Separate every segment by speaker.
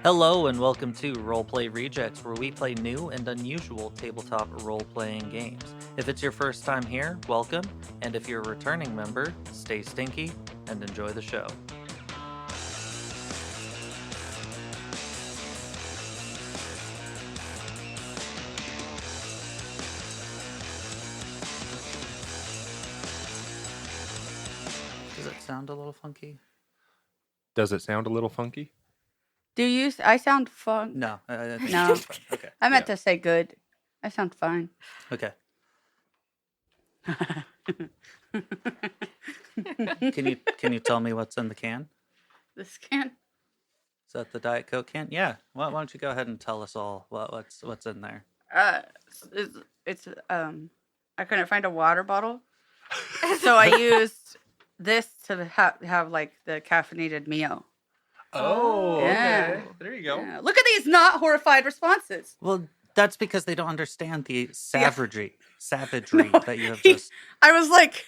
Speaker 1: Hello and welcome to Roleplay Rejects, where we play new and unusual tabletop role-playing games. If it's your first time here, welcome, and if you're a returning member, stay stinky and enjoy the show. Does it sound a little funky?
Speaker 2: Does it sound a little funky?
Speaker 3: Do you? I sound fun.
Speaker 1: No.
Speaker 3: No.
Speaker 1: It's fine. Okay.
Speaker 3: I meant to say good. I sound fine.
Speaker 1: Okay. Can you tell me what's in the can?
Speaker 3: This can.
Speaker 1: Is that the Diet Coke can? Yeah. Why don't you go ahead and tell us all what's in there?
Speaker 3: It's I couldn't find a water bottle, so I used this to have like the caffeinated meal.
Speaker 2: Oh,
Speaker 3: Yeah.
Speaker 2: okay. There you go.
Speaker 3: Yeah. Look at these not horrified responses.
Speaker 1: Well, that's because they don't understand the savagery
Speaker 3: No,
Speaker 1: that you have just.
Speaker 3: I was like,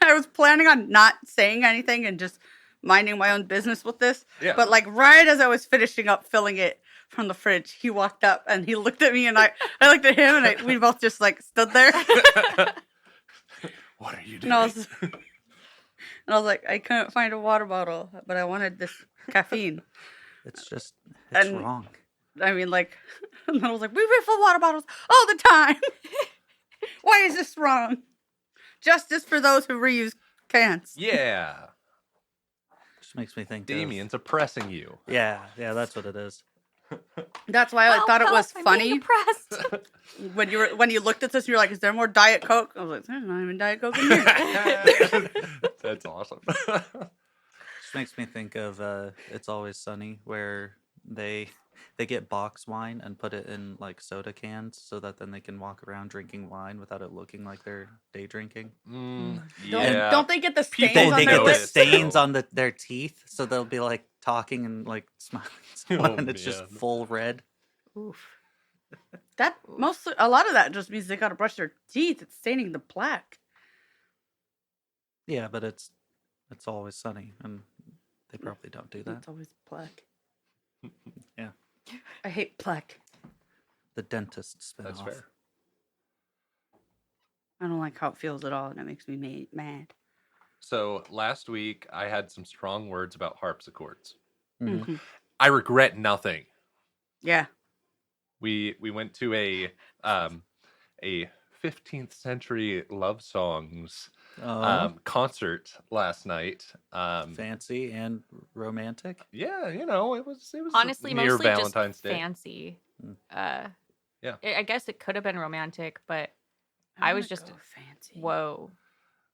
Speaker 3: I was planning on not saying anything and just minding my own business with this.
Speaker 2: Yeah.
Speaker 3: But like right as I was finishing up filling it from the fridge, he walked up and he looked at me and I looked at him and we both just like stood there.
Speaker 2: What are you
Speaker 3: And
Speaker 2: doing?
Speaker 3: I was like, I couldn't find a water bottle, but I wanted this caffeine.
Speaker 1: It's
Speaker 3: And-
Speaker 1: wrong.
Speaker 3: I mean, like, and I was like, we refill water bottles all the time. Why is this wrong? Justice for those who reuse cans.
Speaker 2: Yeah.
Speaker 1: Just makes me think.
Speaker 2: Damien's oppressing you.
Speaker 1: Yeah, that's what it is.
Speaker 3: That's why I thought it was
Speaker 4: I'm
Speaker 3: funny
Speaker 4: being oppressed.
Speaker 3: when you looked at this. You're like, is there more Diet Coke? I was like, there's not even Diet Coke in here.
Speaker 2: That's awesome.
Speaker 1: Just makes me think of It's Always Sunny, where they get box wine and put it in like soda cans so that then they can walk around drinking wine without it looking like they're day drinking.
Speaker 2: Yeah.
Speaker 3: Don't they get the stains
Speaker 2: People
Speaker 3: on
Speaker 1: They
Speaker 3: their
Speaker 1: get the
Speaker 3: lips?
Speaker 1: stains on their teeth, so they'll be like talking and like smiling,
Speaker 2: Oh,
Speaker 1: and it's just
Speaker 2: man.
Speaker 1: full red.
Speaker 3: Oof. A lot of that just means they gotta brush their teeth. It's staining the plaque.
Speaker 1: Yeah, but it's Always Sunny, and they probably don't do that.
Speaker 3: It's always plaque.
Speaker 1: Yeah.
Speaker 3: I hate plaque.
Speaker 1: The dentist spin
Speaker 2: That's
Speaker 1: off.
Speaker 2: fair.
Speaker 3: I don't like how it feels at all, and it makes me mad.
Speaker 2: So last week I had some strong words about harpsichords.
Speaker 1: Mhm.
Speaker 3: Mhm.
Speaker 2: I regret nothing.
Speaker 3: Yeah.
Speaker 2: We went to a 15th century love songs
Speaker 1: Oh,
Speaker 2: concert last night.
Speaker 1: fancy and romantic.
Speaker 2: Yeah, it was
Speaker 4: Honestly,
Speaker 2: near
Speaker 4: mostly
Speaker 2: Valentine's
Speaker 4: just
Speaker 2: Day.
Speaker 4: fancy.
Speaker 1: Mm.
Speaker 2: Yeah.
Speaker 4: I guess it could have been romantic, but I was
Speaker 3: wanna
Speaker 4: just-
Speaker 3: go fancy.
Speaker 4: whoa,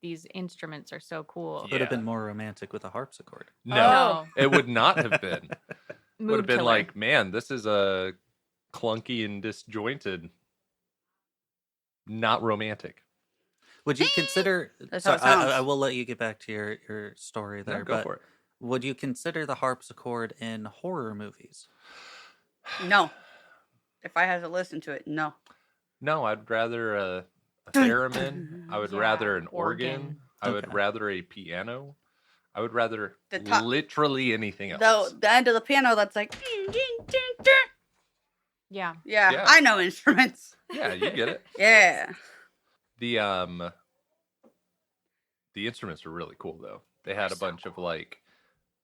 Speaker 4: these instruments are so cool.
Speaker 2: Yeah.
Speaker 1: Could have been more romantic with a harpsichord.
Speaker 2: No,
Speaker 4: Oh.
Speaker 2: it would not have been.
Speaker 4: Mood
Speaker 2: Would have been
Speaker 4: killer.
Speaker 2: like, man, this is a clunky and disjointed, not romantic.
Speaker 1: Would you consider?
Speaker 3: That's
Speaker 1: So
Speaker 3: how it
Speaker 1: I
Speaker 3: sounds.
Speaker 1: will let you get back to your story there.
Speaker 2: No, go
Speaker 1: but
Speaker 2: for it.
Speaker 1: would you consider the harpsichord in horror movies?
Speaker 3: No. If I had to listen to it, no.
Speaker 2: No, I'd rather a
Speaker 3: Dun,
Speaker 2: theremin.
Speaker 3: dun.
Speaker 2: I would
Speaker 4: Yeah,
Speaker 2: rather an organ.
Speaker 4: organ.
Speaker 2: I would
Speaker 1: Okay.
Speaker 2: rather a piano. I would rather
Speaker 3: The top-
Speaker 2: literally anything else.
Speaker 3: Though the end of the piano that's like ding, ding, ding, ding.
Speaker 4: Yeah.
Speaker 3: Yeah,
Speaker 2: Yeah.
Speaker 3: I know instruments.
Speaker 2: Yeah, you get it.
Speaker 3: Yeah.
Speaker 2: The instruments are really cool though. They had a bunch of like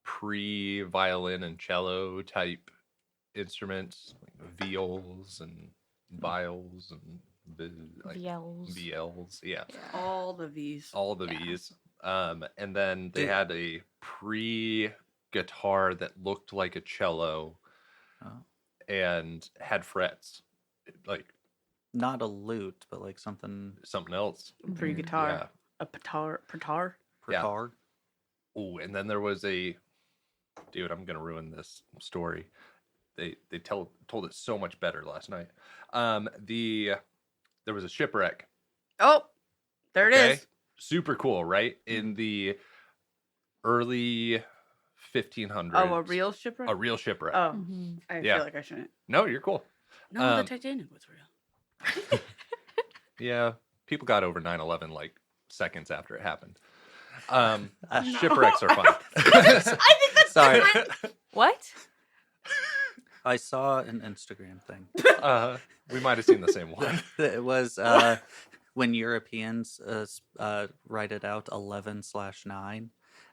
Speaker 2: pre-violin and cello type instruments, like viols and viols and
Speaker 4: VLs.
Speaker 2: VLs. Yeah,
Speaker 3: All the V's.
Speaker 2: all the
Speaker 4: Yeah.
Speaker 2: V's. And then they
Speaker 1: Dude.
Speaker 2: had a pre-guitar that looked like a cello
Speaker 1: Oh.
Speaker 2: and had frets, like
Speaker 1: Not a lute, but like something
Speaker 2: something else.
Speaker 3: Pre guitar.
Speaker 2: Yeah.
Speaker 3: A petar.
Speaker 2: Yeah.
Speaker 1: guitar.
Speaker 2: Oh, and then there was a dude. I'm gonna ruin this story. They told it so much better last night. There was a shipwreck.
Speaker 3: Oh, there it
Speaker 2: okay?
Speaker 3: is.
Speaker 2: Super cool, right? In the early 1500s.
Speaker 3: Oh, a real shipwreck?
Speaker 2: a real shipwreck.
Speaker 3: Oh,
Speaker 4: Mhm.
Speaker 3: I
Speaker 2: Yeah.
Speaker 3: feel like I shouldn't.
Speaker 2: No, you're cool.
Speaker 3: No, the
Speaker 2: Um,
Speaker 3: Titanic was real.
Speaker 2: Yeah, people got over 9/11 like seconds after it happened.
Speaker 1: No.
Speaker 2: Shipwrecks are fun.
Speaker 3: I think that's
Speaker 1: Sorry.
Speaker 3: different.
Speaker 4: What?
Speaker 1: I saw an Instagram thing.
Speaker 2: We might have seen the same one.
Speaker 1: It was when Europeans write it out 11/9,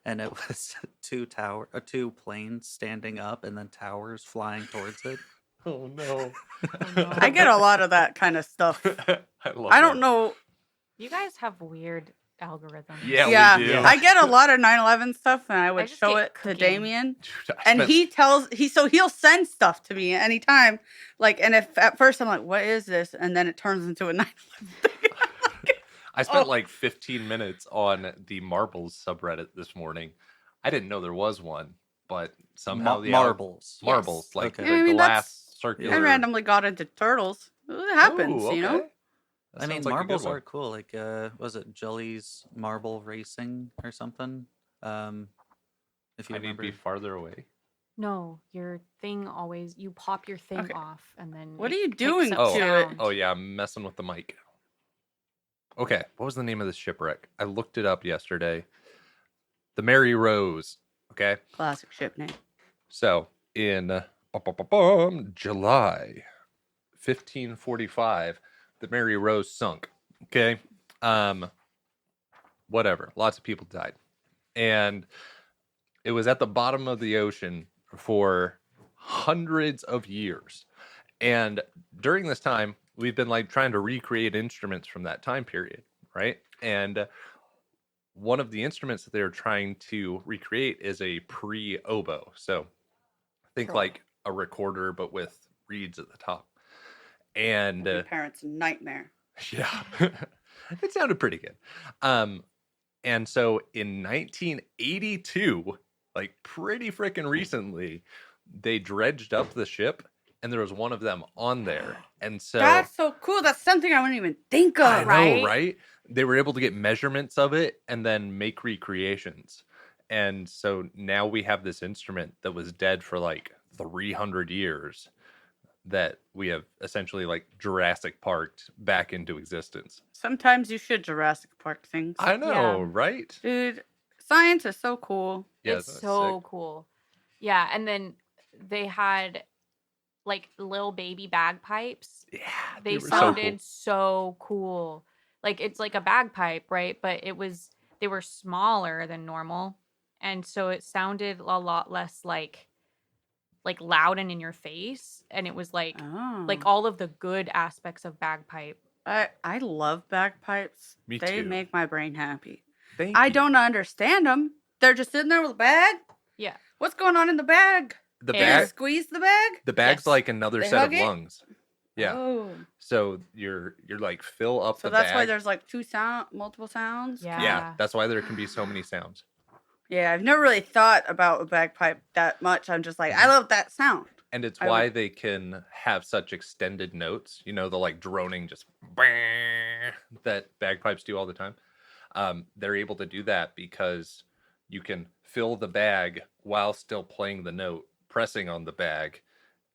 Speaker 1: and it was two planes standing up and then towers flying towards it.
Speaker 2: Oh no.
Speaker 4: Oh, no.
Speaker 3: I get a lot of that kind of stuff.
Speaker 2: love
Speaker 3: I don't
Speaker 2: that.
Speaker 3: know.
Speaker 4: You guys have weird algorithms.
Speaker 2: Yeah,
Speaker 3: Yeah,
Speaker 2: we do.
Speaker 3: I get a lot of 9/11 stuff, and I would
Speaker 4: just
Speaker 3: show
Speaker 4: get
Speaker 3: it to
Speaker 4: cooking.
Speaker 3: Damien,
Speaker 2: Dude, I
Speaker 3: and
Speaker 2: spent-
Speaker 3: he'll send stuff to me anytime. Like, and if at first I'm like, "What is this?" and then it turns into a 9/11 thing.
Speaker 2: I spent
Speaker 3: Oh.
Speaker 2: like 15 minutes on the marbles subreddit this morning. I didn't know there was one, but somehow the
Speaker 1: Marbles.
Speaker 2: marbles,
Speaker 4: Yes.
Speaker 2: like
Speaker 1: Okay.
Speaker 2: the
Speaker 3: I mean,
Speaker 2: glass circular.
Speaker 3: I randomly got into turtles. It happens,
Speaker 2: Ooh,
Speaker 3: you know.
Speaker 2: okay. That
Speaker 1: I mean,
Speaker 2: sounds like a good
Speaker 1: marbles
Speaker 2: one.
Speaker 1: are cool. Like, was it Jelly's Marble Racing or something? If you
Speaker 2: I need to
Speaker 1: remember.
Speaker 2: be farther away.
Speaker 4: No, your thing always, you pop your thing
Speaker 3: Okay.
Speaker 4: off and then.
Speaker 3: What
Speaker 4: it
Speaker 3: are you
Speaker 4: picks
Speaker 3: doing
Speaker 4: up
Speaker 3: to it?
Speaker 4: sound.
Speaker 2: Oh yeah, I'm messing with the mic. Okay, what was the name of this shipwreck? I looked it up yesterday. The Mary Rose. Okay,
Speaker 3: Classic ship name.
Speaker 2: so in July 1545, the Mary Rose sunk. Okay, whatever. Lots of people died, and it was at the bottom of the ocean for hundreds of years. And during this time, we've been like trying to recreate instruments from that time period, right? And one of the instruments that they're trying to recreate is a pre-oboe. So think
Speaker 3: Sure.
Speaker 2: like a recorder, but with reeds at the top. And
Speaker 3: My parents' nightmare.
Speaker 2: yeah, it sounded pretty good. And so in 1982, like pretty freaking recently, they dredged up the ship, and there was one of them on there. And so
Speaker 3: That's so cool. That's something I wouldn't even think of.
Speaker 2: I know,
Speaker 4: right?
Speaker 2: right? They were able to get measurements of it and then make recreations. And so now we have this instrument that was dead for like 300 years that we have essentially like Jurassic Parked back into existence.
Speaker 3: Sometimes you should Jurassic Park things.
Speaker 2: I know,
Speaker 4: Yeah.
Speaker 2: right?
Speaker 3: Dude, science is so cool.
Speaker 2: Yeah,
Speaker 4: It's
Speaker 2: that's
Speaker 4: so
Speaker 2: sick.
Speaker 4: cool. Yeah, and then they had like little baby bagpipes.
Speaker 2: Yeah,
Speaker 4: They
Speaker 2: were
Speaker 4: sounded
Speaker 2: so
Speaker 4: so cool. Like it's like a bagpipe, right? But they were smaller than normal. And so it sounded a lot less like loud and in your face. And it was like
Speaker 3: Oh.
Speaker 4: all of the good aspects of bagpipe.
Speaker 3: I love bagpipes.
Speaker 2: Me
Speaker 3: They
Speaker 2: too.
Speaker 3: make my brain happy.
Speaker 2: Thank
Speaker 3: I
Speaker 2: you.
Speaker 3: don't understand them. They're just sitting there with a bag.
Speaker 4: Yeah.
Speaker 3: What's going on in the bag?
Speaker 2: The
Speaker 4: Air.
Speaker 3: Can you
Speaker 2: bag,
Speaker 3: squeeze the bag?
Speaker 2: the bag's
Speaker 4: Yes.
Speaker 2: like another
Speaker 3: They
Speaker 2: set of
Speaker 3: hug it?
Speaker 2: lungs. Yeah.
Speaker 3: Oh.
Speaker 2: So you're like fill up
Speaker 3: So
Speaker 2: the
Speaker 3: that's
Speaker 2: bag.
Speaker 3: why there's like multiple sounds.
Speaker 4: Yeah.
Speaker 2: Yeah, that's why there can be so many sounds.
Speaker 3: Yeah, I've never really thought about a bagpipe that much. I'm just like, I love that sound.
Speaker 2: And it's
Speaker 3: I
Speaker 2: why
Speaker 3: would-
Speaker 2: they can have such extended notes, you know, the like droning just that bagpipes do all the time. They're able to do that because you can fill the bag while still playing the note, pressing on the bag,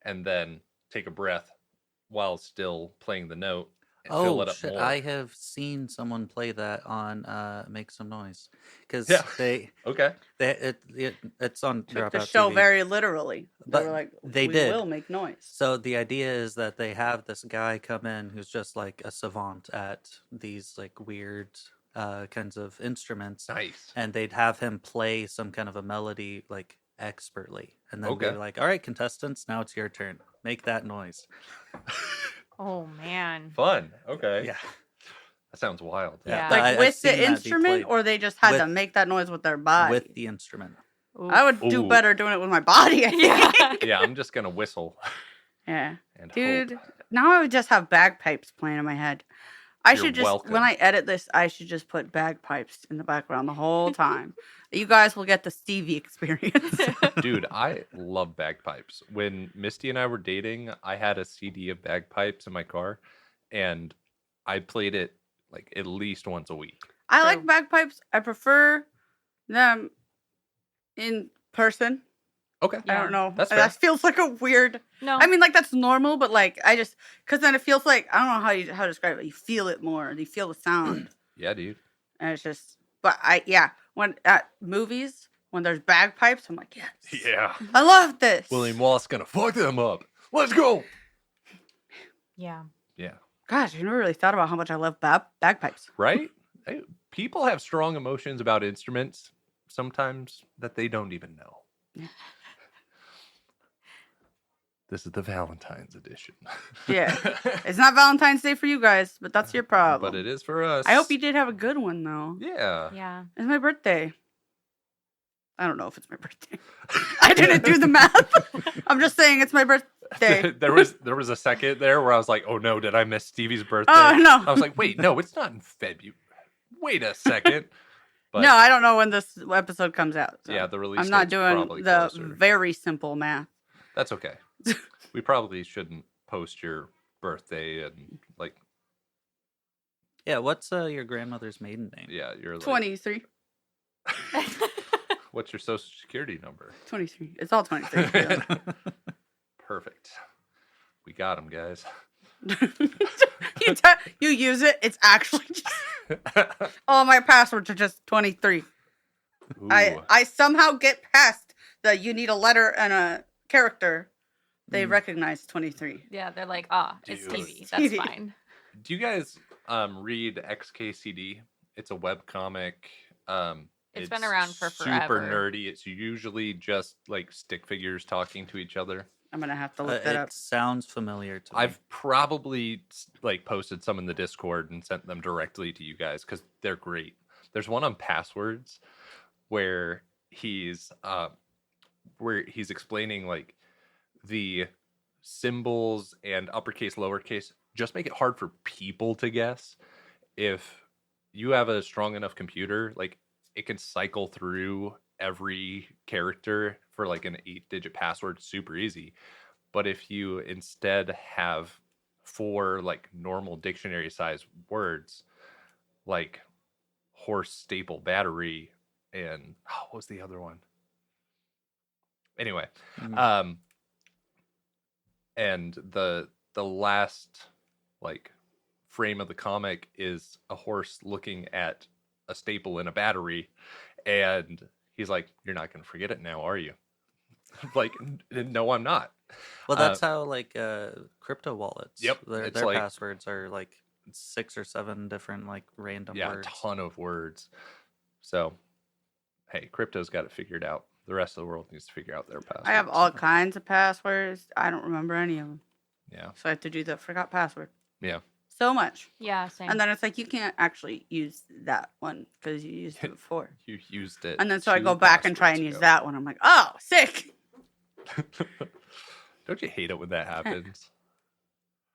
Speaker 2: and then take a breath while still playing the note and fill
Speaker 1: Oh
Speaker 2: it up
Speaker 1: shit!
Speaker 2: more.
Speaker 1: I have seen someone play that on "Make Some Noise" because
Speaker 2: Yeah.
Speaker 1: it's on
Speaker 3: Took the
Speaker 1: Dropout
Speaker 3: show
Speaker 1: TV.
Speaker 3: very literally. They
Speaker 1: But
Speaker 3: were like,
Speaker 1: they
Speaker 3: we
Speaker 1: did.
Speaker 3: will make noise.
Speaker 1: So the idea is that they have this guy come in who's just like a savant at these like weird kinds of instruments,
Speaker 2: Nice.
Speaker 1: and they'd have him play some kind of a melody like expertly, and then
Speaker 2: Okay.
Speaker 1: be like, "All right, contestants, now it's your turn. Make that noise."
Speaker 4: Oh man.
Speaker 2: Fun. Okay.
Speaker 1: Yeah.
Speaker 2: That sounds wild.
Speaker 4: Yeah.
Speaker 3: Like
Speaker 1: I've
Speaker 3: with
Speaker 1: seen
Speaker 3: the
Speaker 1: that be
Speaker 3: instrument,
Speaker 1: played
Speaker 3: or they just had to
Speaker 1: with-
Speaker 3: make that noise with their body.
Speaker 1: with the instrument.
Speaker 4: Ooh.
Speaker 3: I would do
Speaker 2: Ooh.
Speaker 3: better doing it with my body. I think.
Speaker 4: Yeah.
Speaker 2: Yeah, I'm just gonna whistle
Speaker 3: Yeah.
Speaker 2: and
Speaker 3: Dude,
Speaker 2: hope.
Speaker 3: now I would just have bagpipes playing in my head. I
Speaker 2: You're
Speaker 3: should just,
Speaker 2: welcome.
Speaker 3: when I edit this, I should just put bagpipes in the background the whole time. You guys will get the Stevie experience.
Speaker 2: Dude, I love bagpipes. When Misty and I were dating, I had a CD of bagpipes in my car, and I played it like at least once a week.
Speaker 3: I
Speaker 4: True.
Speaker 3: like bagpipes. I prefer them in person.
Speaker 2: Okay.
Speaker 3: I
Speaker 4: Yeah.
Speaker 3: don't know.
Speaker 2: That's
Speaker 3: That
Speaker 2: fair.
Speaker 3: feels like a weird.
Speaker 4: No.
Speaker 3: I mean, like that's normal, but like I just because then it feels like I don't know how to describe it. You feel it more. You feel the sound,
Speaker 2: Yeah, dude.
Speaker 3: and it's just. But when at movies when there's bagpipes, I'm like, yes,
Speaker 2: Yeah.
Speaker 3: I love this.
Speaker 2: William Wallace gonna fuck them up. Let's go.
Speaker 4: Yeah.
Speaker 2: Yeah.
Speaker 3: Gosh, I never really thought about how much I love bagpipes.
Speaker 2: Right? People have strong emotions about instruments sometimes that they don't even know. This is the Valentine's edition.
Speaker 3: Yeah. It's not Valentine's Day for you guys, but that's your problem.
Speaker 2: But it is for us.
Speaker 3: I hope you did have a good one, though.
Speaker 2: Yeah.
Speaker 4: Yeah.
Speaker 3: It's my birthday. I don't know if it's my birthday. I didn't do the math. I'm just saying it's my birthday.
Speaker 2: there was a second there where I was like, oh no, did I miss Stevie's birthday?
Speaker 3: Oh, no.
Speaker 2: I was like, wait, no, it's not in February. Wait a second. But
Speaker 3: No, I don't know when this episode comes out. So
Speaker 2: yeah, the release
Speaker 3: I'm not
Speaker 2: date's probably
Speaker 3: doing the
Speaker 2: closer.
Speaker 3: very simple math.
Speaker 2: That's okay. We probably shouldn't post your birthday and like,
Speaker 1: Yeah, what's your grandmother's maiden name?
Speaker 2: yeah, you're like
Speaker 3: 23.
Speaker 2: What's your social security number?
Speaker 3: 23. It's all 23.
Speaker 2: Perfect. We got him, guys.
Speaker 3: You use it. It's actually just all my passwords are just 23.
Speaker 2: Ooh.
Speaker 3: I somehow get past the you need a letter and a character. They recognize 23.
Speaker 4: Yeah, they're like, it's
Speaker 2: Dude.
Speaker 4: TV. That's fine.
Speaker 2: Do you guys read XKCD? It's a webcomic.
Speaker 4: It's been around for
Speaker 2: Super
Speaker 4: forever.
Speaker 2: nerdy. It's usually just like stick figures talking to each other.
Speaker 3: I'm gonna have to look that
Speaker 1: It
Speaker 3: up.
Speaker 1: sounds familiar to me.
Speaker 2: I've probably like posted some in the Discord and sent them directly to you guys because they're great. There's one on passwords where he's explaining like the symbols and uppercase, lowercase. Just make it hard for people to guess. If you have a strong enough computer, like it can cycle through every character for like an 8-digit password, super easy. But if you instead have 4 like normal dictionary size words, like horse staple battery and what was the other one? Anyway,
Speaker 1: Mhm.
Speaker 2: and the last like frame of the comic is a horse looking at a staple in a battery, and he's like, "You're not going to forget it now, are you?" Like, no, I'm not.
Speaker 1: Well, that's how like crypto wallets.
Speaker 2: Yep,
Speaker 1: Their
Speaker 2: it's like-
Speaker 1: passwords are like 6 or 7 different like random
Speaker 2: Yeah,
Speaker 1: words.
Speaker 2: a ton of words. So, hey, crypto's got it figured out. The rest of the world needs to figure out their passwords.
Speaker 3: I have all kinds of passwords. I don't remember any of them.
Speaker 2: Yeah.
Speaker 3: So I have to do the forgot password.
Speaker 2: Yeah.
Speaker 3: So much.
Speaker 4: Yeah, same.
Speaker 3: And then it's like, you can't actually use that one because you used it before.
Speaker 2: You used it.
Speaker 3: And then so I
Speaker 2: 2
Speaker 3: go back and try and
Speaker 2: passwords
Speaker 3: use
Speaker 2: ago.
Speaker 3: that one. I'm like, oh, sick.
Speaker 2: Don't you hate it when that happens?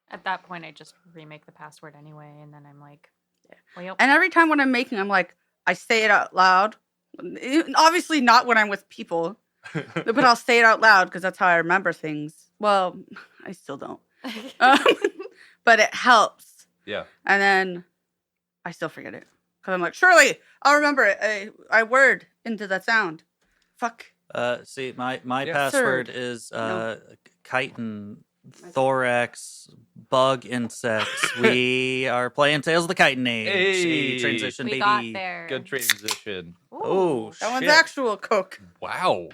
Speaker 4: At that point, I just remake the password anyway, and then I'm like, well, yep.
Speaker 3: And every time when I'm making, I'm like, I say it out loud. Obviously not when I'm with people, but I'll say it out loud because that's how I remember things. Well, I still don't. But it helps.
Speaker 2: Yeah.
Speaker 3: And then I still forget it. Because I'm like, surely I'll remember it. I word into that sound. Fuck.
Speaker 1: See, my
Speaker 2: Yeah.
Speaker 1: password
Speaker 3: Third.
Speaker 1: is
Speaker 3: No.
Speaker 1: chitin, thorax, bug insects. We are playing Tales of the Chitin Age.
Speaker 2: Hey.
Speaker 1: Transition,
Speaker 4: we
Speaker 1: baby.
Speaker 4: got there.
Speaker 2: Good transition.
Speaker 4: Ooh.
Speaker 1: Oh,
Speaker 3: That one's
Speaker 1: shit.
Speaker 3: actual Coke.
Speaker 2: Wow.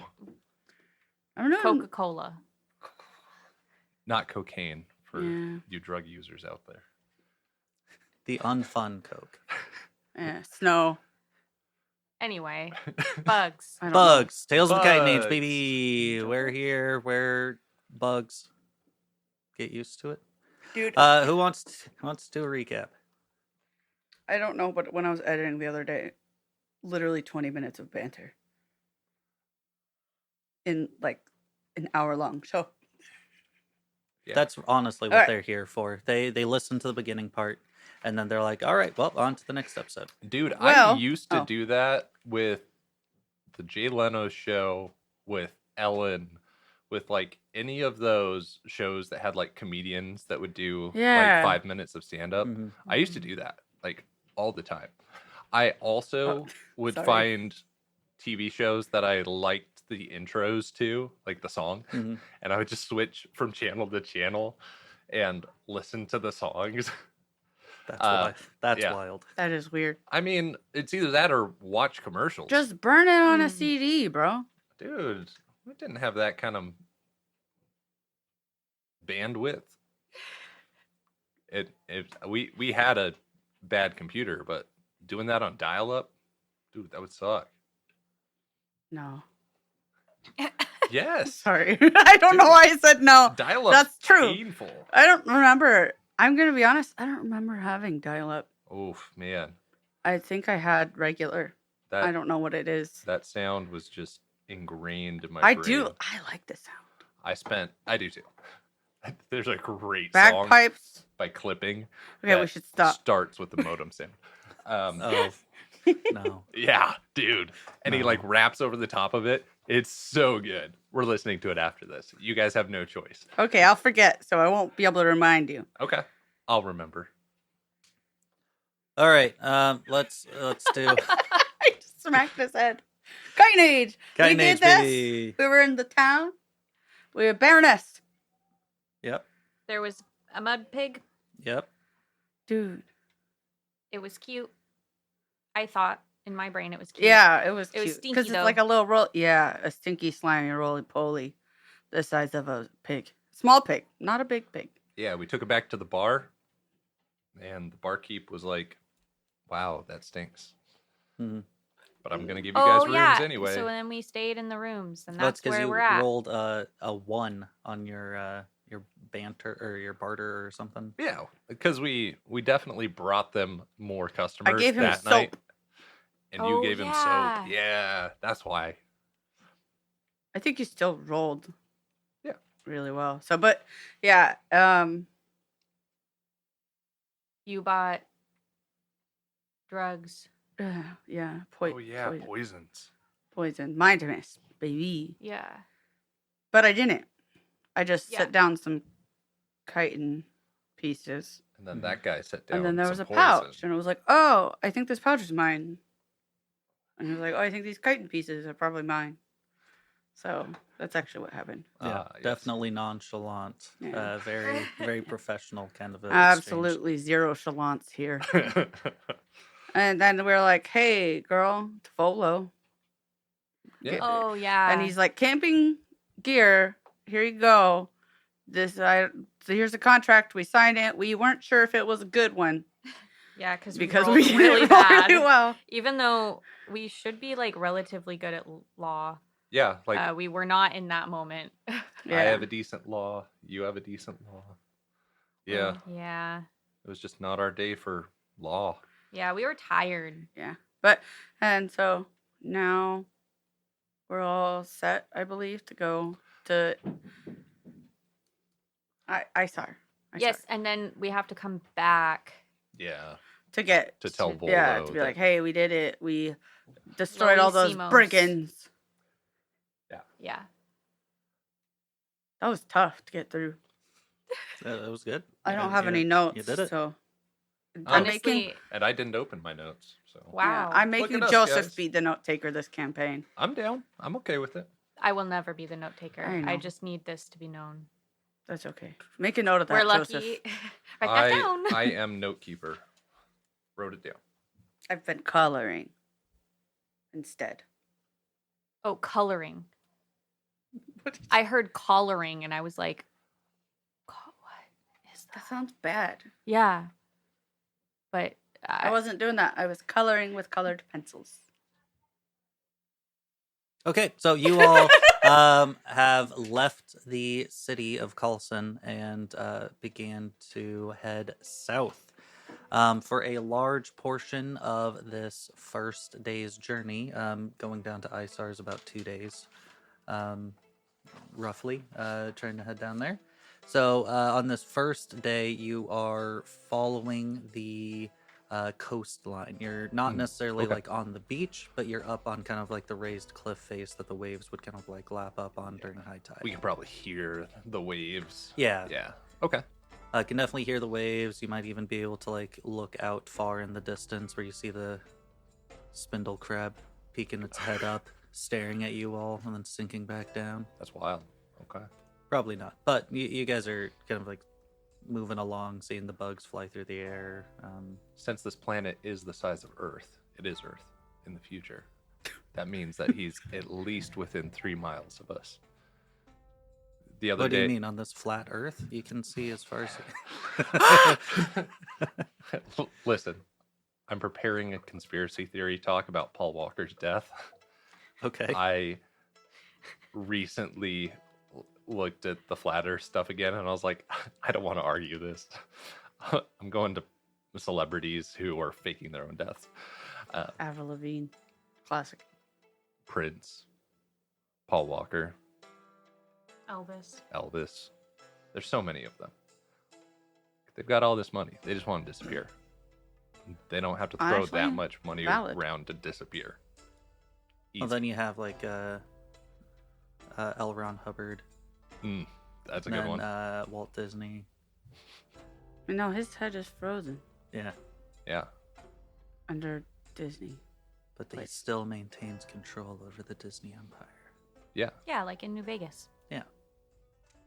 Speaker 3: I don't know.
Speaker 4: Coca-Cola.
Speaker 2: Not cocaine for
Speaker 3: Yeah.
Speaker 2: you drug users out there.
Speaker 1: The unfun Coke.
Speaker 3: Yeah, snow.
Speaker 4: Anyway, bugs.
Speaker 3: I don't
Speaker 1: Bugs. Tales of the Chitin Age,
Speaker 2: Bugs.
Speaker 1: baby. We're here. We're bugs. Get used to it.
Speaker 3: know. Dude,
Speaker 1: Who wants to do a recap?
Speaker 3: I don't know, but when I was editing the other day, literally 20 minutes of banter. In like an hour-long show.
Speaker 2: Yeah.
Speaker 1: That's honestly what
Speaker 3: All right.
Speaker 1: they're here for. They listen to the beginning part, and then they're like, "All right, well, on to the next episode."
Speaker 2: Dude, I
Speaker 3: Well-
Speaker 2: used to
Speaker 3: oh.
Speaker 2: do that with the Jay Leno show, with Ellen, with like any of those shows that had like comedians that would do
Speaker 3: Yeah.
Speaker 2: like 5 minutes of stand up.
Speaker 1: Mhm.
Speaker 2: I used to do that like all the time. I also
Speaker 3: Oh,
Speaker 2: would
Speaker 3: sorry.
Speaker 2: find TV shows that I liked the intros to, like the song,
Speaker 1: Mhm.
Speaker 2: and I would just switch from channel to channel and listen to the songs.
Speaker 1: That's
Speaker 2: yeah.
Speaker 1: wild.
Speaker 3: That is weird.
Speaker 2: I mean, it's either that or watch commercials.
Speaker 3: Just burn it on a
Speaker 4: Mm.
Speaker 3: CD, bro.
Speaker 2: Dude, we didn't have that kind of bandwidth. We had a bad computer, but doing that on dial-up, dude, that would suck.
Speaker 3: No.
Speaker 2: Yes.
Speaker 3: Sorry. I don't know why I said no.
Speaker 2: Dial-up.
Speaker 3: That's true.
Speaker 2: Painful.
Speaker 3: I don't remember. I'm going to be honest. I don't remember having dial-up.
Speaker 2: Oof, man.
Speaker 3: I think I had regular.
Speaker 2: That
Speaker 3: I don't know what it is.
Speaker 2: that sound was just ingrained in my
Speaker 3: I
Speaker 2: brain.
Speaker 3: do. I like the sound.
Speaker 2: I do too. There's a great song
Speaker 3: Bagpipes.
Speaker 2: by Clipping.
Speaker 3: Okay, we
Speaker 2: that
Speaker 3: should stop.
Speaker 2: Starts with the modem sound.
Speaker 1: Oh, no.
Speaker 2: Yeah, dude. And he
Speaker 1: No.
Speaker 2: like raps over the top of it. It's so good. We're listening to it after this. You guys have no choice.
Speaker 3: Okay, I'll forget, so I won't be able to remind you.
Speaker 2: Okay. I'll remember.
Speaker 1: All right. Let's do
Speaker 3: I just smacked his head. Kytin age. We
Speaker 1: Kytin
Speaker 3: did
Speaker 1: age,
Speaker 3: this.
Speaker 1: baby.
Speaker 3: We were in the town. We were Baroness.
Speaker 1: Yep.
Speaker 4: There was a mud pig.
Speaker 1: Yep.
Speaker 3: Dude.
Speaker 4: It was cute. I thought in my brain it was cute.
Speaker 3: Yeah, it was
Speaker 4: It was
Speaker 3: cute.
Speaker 4: stinky,
Speaker 3: Because it's
Speaker 4: though.
Speaker 3: like a little roll. Yeah, a stinky, slimy, roly-poly. The size of a pig. Small pig, not a big pig.
Speaker 2: Yeah, we took it back to the bar, and the barkeep was like, "Wow, that stinks."
Speaker 1: Mhm.
Speaker 2: But I'm gonna give you guys
Speaker 4: Oh
Speaker 2: rooms
Speaker 4: yeah.
Speaker 2: anyway.
Speaker 4: So then we stayed in the rooms, and
Speaker 1: That's
Speaker 4: that's
Speaker 1: because
Speaker 4: where
Speaker 1: you
Speaker 4: we're at.
Speaker 1: rolled a 1 on your banter or your barter or something.
Speaker 2: Yeah, because we definitely brought them more customers
Speaker 3: gave him
Speaker 2: that
Speaker 3: soap.
Speaker 2: night. And you
Speaker 4: Oh,
Speaker 2: gave him
Speaker 4: yeah.
Speaker 2: soap. Yeah, that's why.
Speaker 3: I think you still rolled.
Speaker 2: Yeah.
Speaker 3: Really well. So, but yeah,
Speaker 4: You bought drugs.
Speaker 3: yeah,
Speaker 2: Oh yeah,
Speaker 3: poison.
Speaker 2: poisons.
Speaker 3: Poison. Mind mist, baby.
Speaker 4: Yeah.
Speaker 3: But I didn't. I just
Speaker 4: Yeah.
Speaker 3: set down some chitin pieces.
Speaker 2: And then that guy set down
Speaker 3: And then there
Speaker 2: some
Speaker 3: was a
Speaker 2: poison.
Speaker 3: pouch. And it was like, oh, I think this pouch is mine. And he was like, oh, I think these chitin pieces are probably mine. So that's actually what happened.
Speaker 1: Yeah,
Speaker 2: Yes.
Speaker 1: definitely nonchalant.
Speaker 3: Yeah.
Speaker 1: Very, very professional kind of a
Speaker 3: Absolutely zero chalance here. And then we are like, hey, girl, Tofolo.
Speaker 2: Yeah.
Speaker 4: Oh yeah.
Speaker 3: And he's like, camping gear, here you go. So here's a contract. We signed it. We weren't sure if it was a good one
Speaker 4: yeah, because
Speaker 3: because
Speaker 4: we
Speaker 3: we
Speaker 4: rolled really
Speaker 3: did roll
Speaker 4: bad.
Speaker 3: really well.
Speaker 4: Even though we should be like relatively good at law,
Speaker 2: Yeah, like
Speaker 4: we were not in that moment.
Speaker 3: Yeah.
Speaker 2: I have a decent law. You have a decent law. Yeah,
Speaker 4: Yeah.
Speaker 2: it was just not our day for law.
Speaker 4: Yeah, we were tired.
Speaker 3: Yeah. And so now we're all set, I believe, to go to Isar.
Speaker 4: Yes, and then we have to come back.
Speaker 2: Yeah,
Speaker 3: To get
Speaker 2: to tell Volo.
Speaker 3: yeah, to be
Speaker 2: that-
Speaker 3: like, hey, we did it. We destroyed all those
Speaker 4: Loisimos.
Speaker 3: brigands.
Speaker 4: Yeah.
Speaker 3: That was tough to get through.
Speaker 1: That was good.
Speaker 3: I don't
Speaker 1: Yeah,
Speaker 3: have
Speaker 1: you-
Speaker 3: any notes.
Speaker 1: You did it.
Speaker 3: So
Speaker 2: Oh.
Speaker 3: I'm
Speaker 4: Honestly,
Speaker 3: making
Speaker 2: And I didn't open my notes, so
Speaker 4: wow.
Speaker 3: yeah, I'm
Speaker 2: Look
Speaker 3: making
Speaker 2: at us,
Speaker 3: Joseph
Speaker 2: guys.
Speaker 3: be the note taker this campaign.
Speaker 2: I'm down. I'm okay with it.
Speaker 4: I will never be the note taker.
Speaker 3: I know.
Speaker 4: I just need this to be known.
Speaker 3: That's okay. Make a note of that,
Speaker 4: We're lucky.
Speaker 3: Joseph.
Speaker 4: Write that down.
Speaker 2: I am note keeper. Wrote it down.
Speaker 3: I've been coloring instead.
Speaker 4: Oh, coloring.
Speaker 3: What did
Speaker 4: I heard collaring, and I was like, what is
Speaker 3: That
Speaker 4: that?
Speaker 3: sounds bad.
Speaker 4: Yeah. But
Speaker 3: I wasn't doing that. I was coloring with colored pencils.
Speaker 1: Okay, so you all have left the city of Coulson and began to head south. For a large portion of this first day's journey, going down to Isar is about 2 days, roughly, trying to head down there. So on this first day, you are following the coastline. You're not necessarily
Speaker 2: okay.
Speaker 1: like on the beach, but you're up on kind of like the raised cliff face that the waves would kind of like lap up on during high tide.
Speaker 2: We can probably hear the waves.
Speaker 1: Yeah.
Speaker 2: Yeah. Okay.
Speaker 1: Can definitely hear the waves. You might even be able to like look out far in the distance where you see the spindle crab peeking its head up, staring at you all, and then sinking back down.
Speaker 2: That's wild. Okay.
Speaker 1: Probably not, but you guys are kind of like moving along, seeing the bugs fly through the air.
Speaker 2: Since this planet is the size of Earth, it is Earth in the future. That means that he's at least within 3 miles of us. the other
Speaker 1: What do
Speaker 2: day.
Speaker 1: you mean on this flat Earth? You can see as far as.
Speaker 2: Listen, I'm preparing a conspiracy theory talk about Paul Walker's death.
Speaker 1: Okay.
Speaker 2: I recently looked at the flat Earth stuff again, and I was like, I don't want to argue this. I'm going to celebrities who are faking their own deaths.
Speaker 3: Avril Lavigne, classic.
Speaker 2: Prince, Paul Walker,
Speaker 4: Elvis.
Speaker 2: Elvis. There's so many of them. They've got all this money. They just want to disappear. They don't have to throw
Speaker 3: Honestly,
Speaker 2: that much money
Speaker 3: valid.
Speaker 2: around to disappear.
Speaker 1: Well,
Speaker 2: Easy.
Speaker 1: then you have like L. Ron Hubbard.
Speaker 2: That's a
Speaker 1: and
Speaker 2: good
Speaker 1: then,
Speaker 2: one.
Speaker 1: Walt Disney.
Speaker 3: No, his head is frozen
Speaker 1: Yeah,
Speaker 2: Yeah.
Speaker 3: under Disney.
Speaker 1: but he
Speaker 3: Like-
Speaker 1: still maintains control over the Disney empire.
Speaker 2: Yeah.
Speaker 4: Yeah, like in New Vegas.
Speaker 1: Yeah.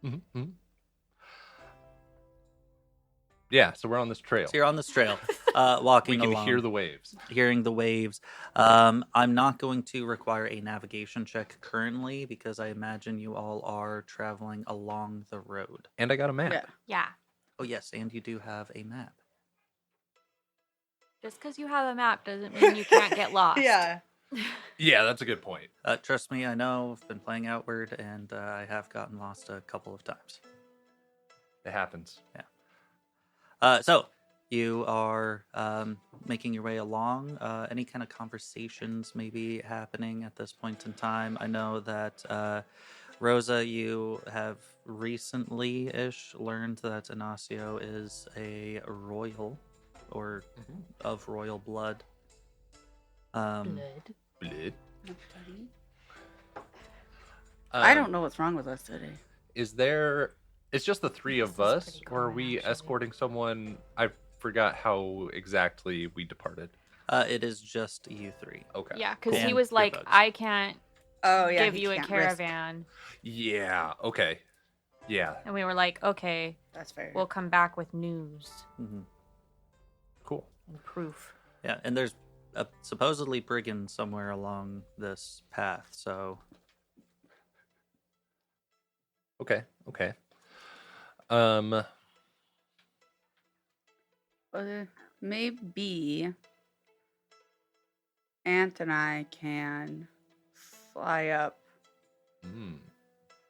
Speaker 2: Mm-hmm. Yeah, so we're on this trail.
Speaker 1: So you're on this trail,
Speaker 2: We
Speaker 1: walking
Speaker 2: can
Speaker 1: along,
Speaker 2: hear the waves.
Speaker 1: hearing the waves. I'm not going to require a navigation check currently because I imagine you all are traveling along the road.
Speaker 2: And I got a map.
Speaker 3: Yeah.
Speaker 4: Yeah.
Speaker 1: Oh yes, and you do have a map.
Speaker 4: Just because you have a map doesn't mean you can't get lost.
Speaker 3: Yeah.
Speaker 2: Yeah, that's a good point.
Speaker 1: Trust me, I know. I've been playing Outward, and I have gotten lost a couple of times.
Speaker 2: It happens.
Speaker 1: So you are making your way along. Any kind of conversations maybe happening at this point in time? I know that Rosa, you have recently-ish learned that Inacio is a royal or of royal blood.
Speaker 2: Blood.
Speaker 3: I don't know what's wrong with us today.
Speaker 2: Is there... It's just the three
Speaker 4: This
Speaker 2: of
Speaker 4: is
Speaker 2: us,
Speaker 4: pretty
Speaker 2: or are
Speaker 4: common,
Speaker 2: we
Speaker 4: actually.
Speaker 2: escorting someone? I forgot how exactly we departed.
Speaker 1: It is just you three.
Speaker 2: Okay.
Speaker 4: Yeah, because he
Speaker 1: And
Speaker 4: was
Speaker 1: your
Speaker 4: like,
Speaker 1: bugs.
Speaker 4: I can't
Speaker 3: Oh yeah.
Speaker 4: give
Speaker 3: he
Speaker 4: you a
Speaker 3: can't risk.
Speaker 4: caravan.
Speaker 2: Yeah, okay. Yeah,
Speaker 4: And we were like, okay,
Speaker 3: That's fair.
Speaker 4: we'll come back with news
Speaker 1: Hmm.
Speaker 2: cool.
Speaker 4: and proof.
Speaker 1: Yeah, and there's a supposedly brigand somewhere along this path. So
Speaker 2: Okay.
Speaker 3: Maybe Ant and I can fly up
Speaker 2: Mm.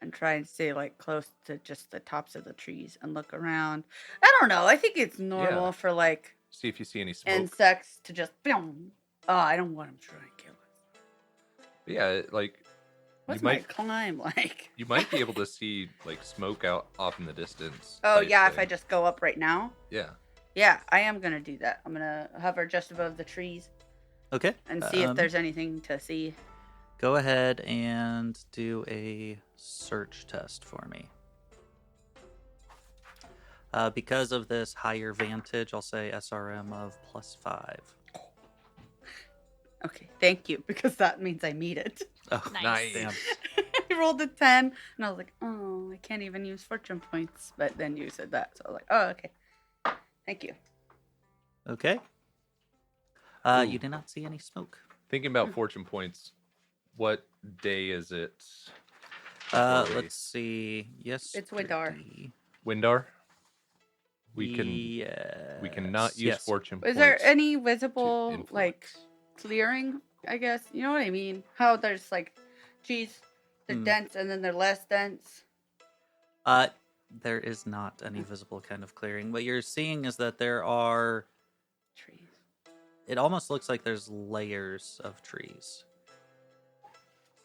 Speaker 3: and try and stay like close to just the tops of the trees and look around. I don't know. I think it's normal
Speaker 2: Yeah.
Speaker 3: for like
Speaker 2: See if you see any smoke.
Speaker 3: insects to just. Boom. Oh, I don't want them to try and kill us.
Speaker 2: But yeah, like
Speaker 3: What's
Speaker 2: you
Speaker 3: my
Speaker 2: might
Speaker 3: climb like?
Speaker 2: you might be able to see like smoke out off in the distance.
Speaker 3: Oh
Speaker 2: type
Speaker 3: yeah, if I
Speaker 2: thing.
Speaker 3: just go up right now.
Speaker 2: Yeah.
Speaker 3: Yeah, I am gonna do that. I'm gonna hover just above the trees
Speaker 1: okay,
Speaker 3: and see if there's anything to see.
Speaker 1: go ahead and do a search test for me. Because of this higher vantage, I'll say SRM of +5.
Speaker 3: Okay, thank you, because that means I meet it.
Speaker 1: Oh,
Speaker 4: Nice.
Speaker 1: damn.
Speaker 3: I rolled a 10, and I was like, oh, I can't even use fortune points. But then you said that, so I was like, oh, okay. Thank you.
Speaker 1: Okay.
Speaker 2: Ooh.
Speaker 1: You did not see any smoke.
Speaker 2: Thinking about fortune points, what day is it? Sorry.
Speaker 1: Let's see. Yes.
Speaker 3: It's Windar.
Speaker 2: Windar? We cannot use
Speaker 1: yes.
Speaker 2: fortune
Speaker 3: Is
Speaker 2: points.
Speaker 3: there any
Speaker 2: to
Speaker 3: visible, like,
Speaker 2: influence.
Speaker 3: clearing, I guess? You know what I mean? How there's, like, trees, they're
Speaker 1: Hmm.
Speaker 3: dense, and then they're less dense.
Speaker 1: There is not any visible kind of clearing. What you're seeing is that there are.
Speaker 3: Trees.
Speaker 1: It almost looks like there's layers of trees.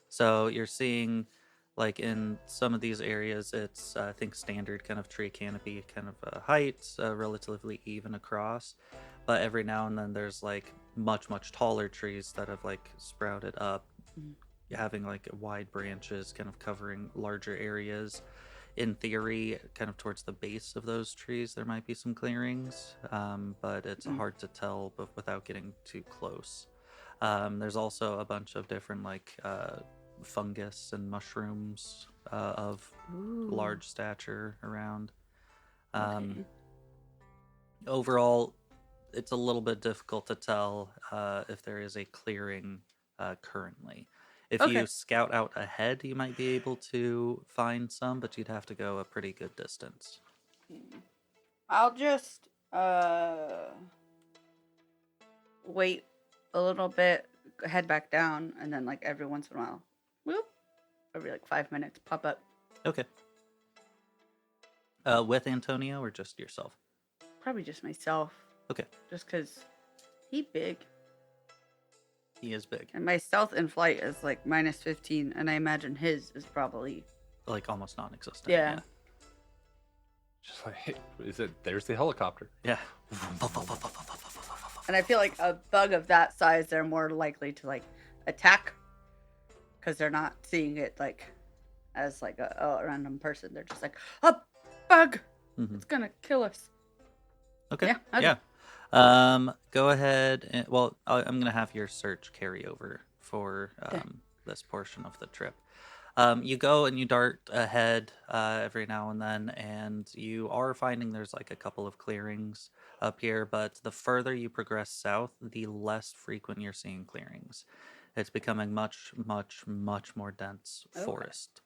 Speaker 1: So you're seeing, like in some of these areas, it's I think standard kind of tree canopy kind of height, relatively even across. But every now and then there's like much taller trees that have like sprouted up, having like wide branches, kind of covering larger areas. In theory, kind of towards the base of those trees, there might be some clearings, but it's hard to tell but without getting too close. There's also a bunch of different like fungus and mushrooms of
Speaker 4: Ooh.
Speaker 1: large stature around.
Speaker 3: Okay.
Speaker 1: Overall, it's a little bit difficult to tell if there is a clearing currently. If
Speaker 3: Okay.
Speaker 1: you scout out ahead, you might be able to find some, but you'd have to go a pretty good distance.
Speaker 3: I'll just wait a little bit, head back down, and then like every once in a while, whoop, every like 5 minutes, pop up.
Speaker 1: Okay. With Antonio or just yourself?
Speaker 3: Probably just myself.
Speaker 1: Okay.
Speaker 3: Just because he big.
Speaker 1: He is big.
Speaker 3: And my stealth in flight is like -15, and I imagine his is probably
Speaker 1: Like almost non-existent.
Speaker 3: Yeah.
Speaker 2: Just like, is it? There's the helicopter.
Speaker 1: Yeah.
Speaker 3: And I feel like a bug of that size, they're more likely to like attack because they're not seeing it like as like a random person. They're just like a bug.
Speaker 1: Mhm.
Speaker 3: It's gonna kill us.
Speaker 1: Okay.
Speaker 3: Yeah, okay.
Speaker 1: Yeah. Go ahead. And, well, I'm gonna have your search carry over for this portion of the trip. You go and you dart ahead every now and then, and you are finding there's like a couple of clearings up here, but the further you progress south, the less frequent you're seeing clearings. It's becoming much, much, much more dense
Speaker 3: Okay.
Speaker 1: forest.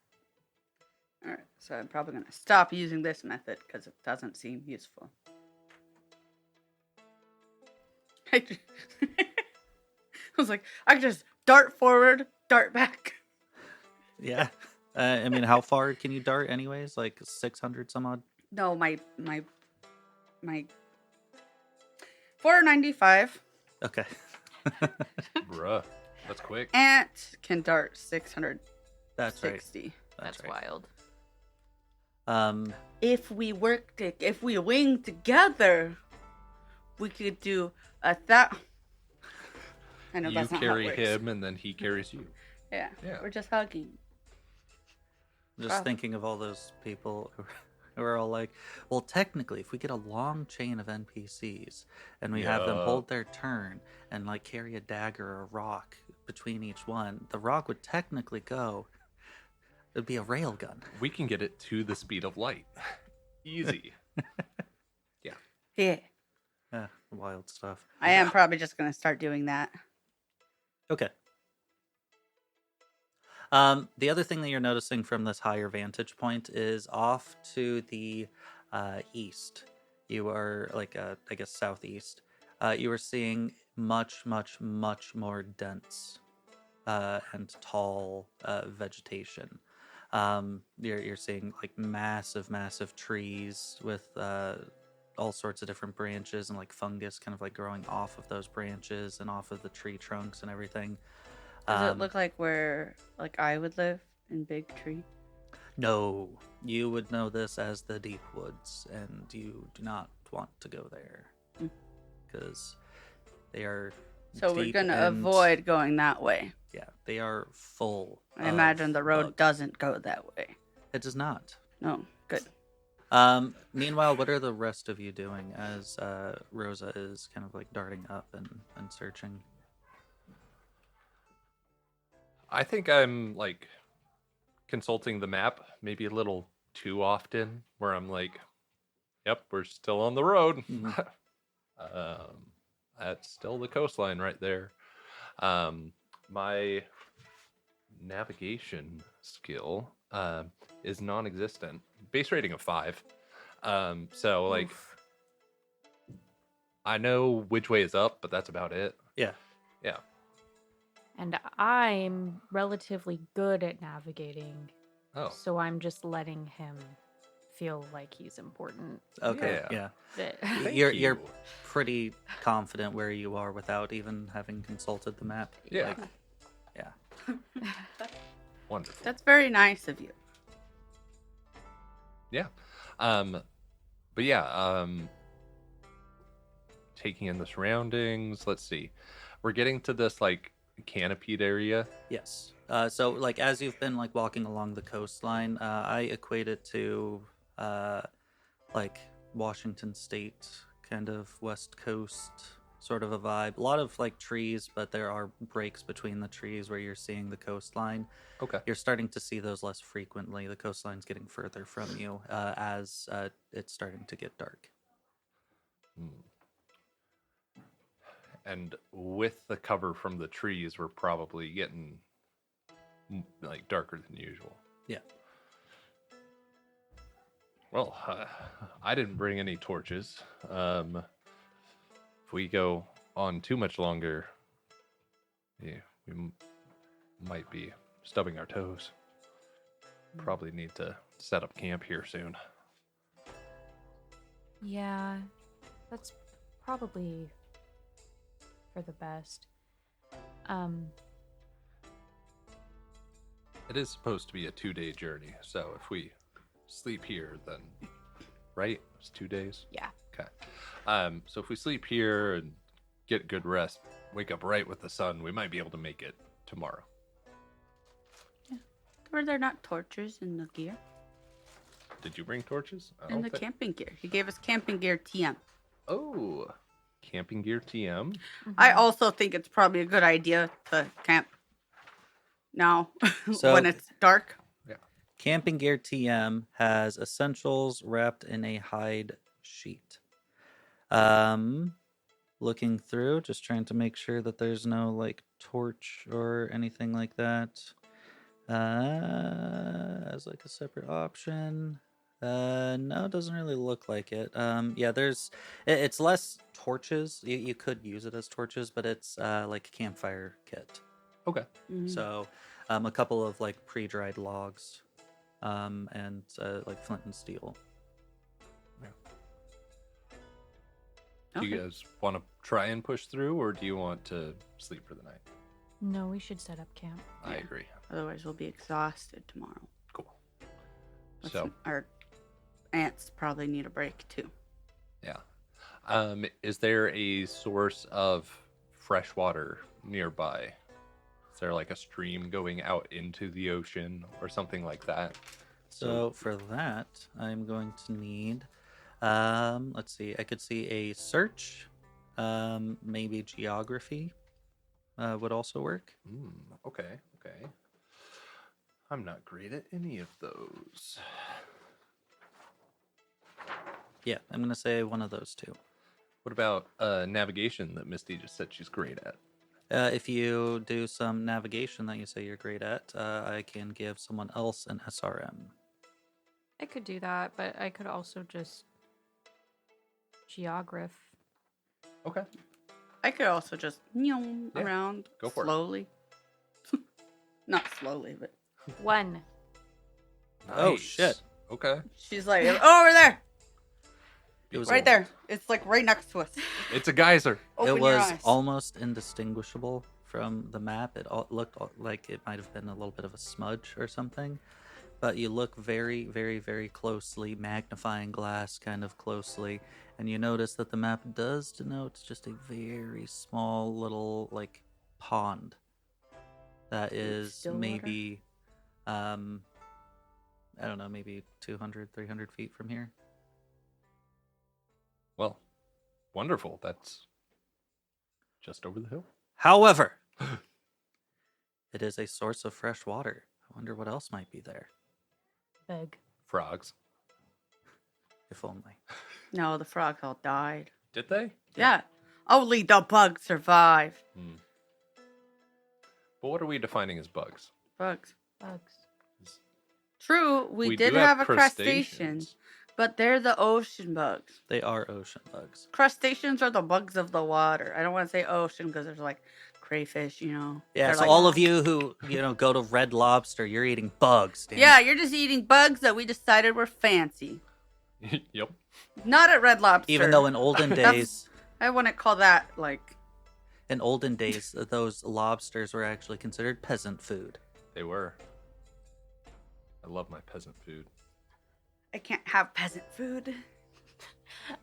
Speaker 3: All right, so I'm probably gonna stop using this method because it doesn't seem useful. I was like, I could just dart forward, dart back.
Speaker 1: Yeah. I mean, how far can you dart anyways? Like 600 some odd?
Speaker 3: No, my 495.
Speaker 1: Okay.
Speaker 2: Bruh, that's quick.
Speaker 3: Ant can dart 660.
Speaker 1: That's right.
Speaker 4: That's
Speaker 1: right.
Speaker 4: wild.
Speaker 3: If we wing together, we could do a that. I know
Speaker 2: You
Speaker 3: that's not how
Speaker 2: carry
Speaker 3: it works.
Speaker 2: him, and then he carries you.
Speaker 3: Yeah,
Speaker 2: Yeah.
Speaker 3: we're just hugging.
Speaker 1: Just
Speaker 3: Wow.
Speaker 1: thinking of all those people who are all like, well, technically, if we get a long chain of NPCs and we have them
Speaker 2: Yeah.
Speaker 1: hold their turn and like carry a dagger or a rock between each one, the rock would technically go. It'd be a railgun.
Speaker 2: We can get it to the speed of light. Easy.
Speaker 3: Yeah,
Speaker 1: Wild stuff.
Speaker 3: I am probably just gonna start doing that.
Speaker 1: Okay. The other thing that you're noticing from this higher vantage point is off to the east. You are like, I guess, southeast. You are seeing much, much, much more dense and tall vegetation. You're seeing like massive, massive trees with all sorts of different branches and like fungus kind of like growing off of those branches and off of the tree trunks and everything.
Speaker 3: Does it look like where like I would live in Big Tree?
Speaker 1: No, you would know this as the deep woods, and you do not want to go there because they are.
Speaker 3: So we're
Speaker 1: deep
Speaker 3: gonna
Speaker 1: and-
Speaker 3: avoid going that way.
Speaker 1: Yeah, they are full.
Speaker 3: I imagine
Speaker 1: of
Speaker 3: the road
Speaker 1: bugs.
Speaker 3: doesn't go that way.
Speaker 1: It does not.
Speaker 3: No, good.
Speaker 1: Meanwhile, what are the rest of you doing as Rosa is kind of like darting up and searching?
Speaker 2: I think I'm like consulting the map maybe a little too often, where I'm like, "Yep, we're still on the road.
Speaker 1: Mhm.
Speaker 2: That's still the coastline right there." My navigation skill is non-existent. Base rating of 5. So like, I know which way is up, but that's about it.
Speaker 1: Yeah.
Speaker 2: Yeah.
Speaker 4: And I'm relatively good at navigating,
Speaker 2: Oh.
Speaker 4: so I'm just letting him feel like he's important.
Speaker 1: Okay.
Speaker 2: Yeah.
Speaker 1: Yeah.
Speaker 2: Thank
Speaker 1: You're
Speaker 2: you.
Speaker 1: pretty confident where you are without even having consulted the map.
Speaker 2: Yeah.
Speaker 1: Like, yeah.
Speaker 2: Wonderful.
Speaker 3: That's very nice of you.
Speaker 2: Yeah. But yeah, taking in the surroundings. Let's see. We're getting to this like canopied area.
Speaker 1: Yes. So like as you've been like walking along the coastline, I equate it to like Washington State, kind of West Coast sort of a vibe. A lot of like trees, but there are breaks between the trees where you're seeing the coastline.
Speaker 2: Okay.
Speaker 1: You're starting to see those less frequently. The coastline's getting further from you as it's starting to get dark.
Speaker 2: And with the cover from the trees, we're probably getting like darker than usual.
Speaker 1: Yeah.
Speaker 2: Well, I didn't bring any torches. If we go on too much longer, yeah, might be stubbing our toes. Probably need to set up camp here soon.
Speaker 4: Yeah, that's probably for the best.
Speaker 2: It is supposed to be a 2-day journey, so if we sleep here, then right, it's 2 days.
Speaker 4: Yeah.
Speaker 2: Okay. So if we sleep here and get good rest, wake up right with the sun, we might be able to make it tomorrow.
Speaker 3: Were there not torches in the gear?
Speaker 2: Did you bring torches? I
Speaker 3: In
Speaker 2: don't
Speaker 3: the
Speaker 2: think-
Speaker 3: camping gear. He gave us camping gear TM.
Speaker 2: Oh, camping gear TM.
Speaker 3: I also think it's probably a good idea to camp now
Speaker 1: So-
Speaker 3: when it's dark.
Speaker 1: Camping Gear TM has essentials wrapped in a hide sheet. Looking through, just trying to make sure that there's no like torch or anything like that. As like a separate option. No, it doesn't really look like it. Yeah, it's less torches. You could use it as torches, but it's like a campfire kit.
Speaker 2: Okay.
Speaker 3: Mhm.
Speaker 1: So, a couple of like pre-dried logs, and like flint and steel.
Speaker 2: Do you
Speaker 3: Okay.
Speaker 2: guys want to try and push through, or do you want to sleep for the night?
Speaker 4: No, we should set up camp.
Speaker 2: I
Speaker 3: Yeah.
Speaker 2: agree.
Speaker 3: Otherwise, we'll be exhausted tomorrow.
Speaker 2: Cool.
Speaker 3: Let's-
Speaker 2: So,
Speaker 3: our ants probably need a break too.
Speaker 2: yeah. Is there a source of fresh water nearby? Is there like a stream going out into the ocean or something like that?
Speaker 1: So for that, I'm going to need, let's see, I could see a search, maybe geography, would also work.
Speaker 2: Okay. I'm not great at any of those.
Speaker 1: Yeah, I'm gonna say one of those two.
Speaker 2: What about navigation that Misty just said she's great at?
Speaker 1: If you do some navigation that you say you're great at, I can give someone else an SRM.
Speaker 4: I could do that, but I could also just geograph.
Speaker 2: Okay.
Speaker 3: I could also just
Speaker 2: Yeah,
Speaker 3: around
Speaker 2: go for it.
Speaker 3: slowly. Not slowly, but
Speaker 4: One.
Speaker 1: Oh,
Speaker 2: Nice.
Speaker 1: shit.
Speaker 2: Okay.
Speaker 3: she's like, oh, over there,
Speaker 1: It was
Speaker 3: right there. It's like right next to us.
Speaker 2: It's a geyser.
Speaker 3: Open
Speaker 1: it
Speaker 3: your
Speaker 1: was
Speaker 3: eyes.
Speaker 1: almost indistinguishable from the map. It looked like it might have been a little bit of a smudge or something. But you look very, very, very closely, magnifying glass kind of closely, and you notice that the map does denote just a very small little, like, pond that is
Speaker 3: Still water?
Speaker 1: maybe, I don't know, maybe 200, 300 feet from here.
Speaker 2: Well, wonderful. That's just over the hill.
Speaker 1: However, it is a source of fresh water. I wonder what else might be there,
Speaker 4: Big.
Speaker 2: Frogs.
Speaker 1: if only.
Speaker 3: No, the frogs all died.
Speaker 2: Did they?
Speaker 3: Yeah. Only the bugs survive.
Speaker 2: But what are we defining as bugs?
Speaker 3: Bugs.
Speaker 4: Bugs.
Speaker 3: True, we did
Speaker 2: do
Speaker 3: have a crustacean, but they're the ocean bugs.
Speaker 1: They are ocean bugs.
Speaker 3: Crustaceans are the bugs of the water. I don't want to say ocean because there's like crayfish, you know.
Speaker 1: Yeah,
Speaker 3: They're
Speaker 1: so
Speaker 3: like-
Speaker 1: all of you who, go to Red Lobster, you're eating bugs, Dan.
Speaker 3: Yeah, you're just eating bugs that we decided were fancy.
Speaker 2: Yep.
Speaker 3: Not at Red Lobster.
Speaker 1: Even though in olden
Speaker 3: That's-
Speaker 1: days,
Speaker 3: I wouldn't call that like.
Speaker 1: those lobsters were actually considered peasant food.
Speaker 2: They were. I love my peasant food.
Speaker 3: I can't have peasant food.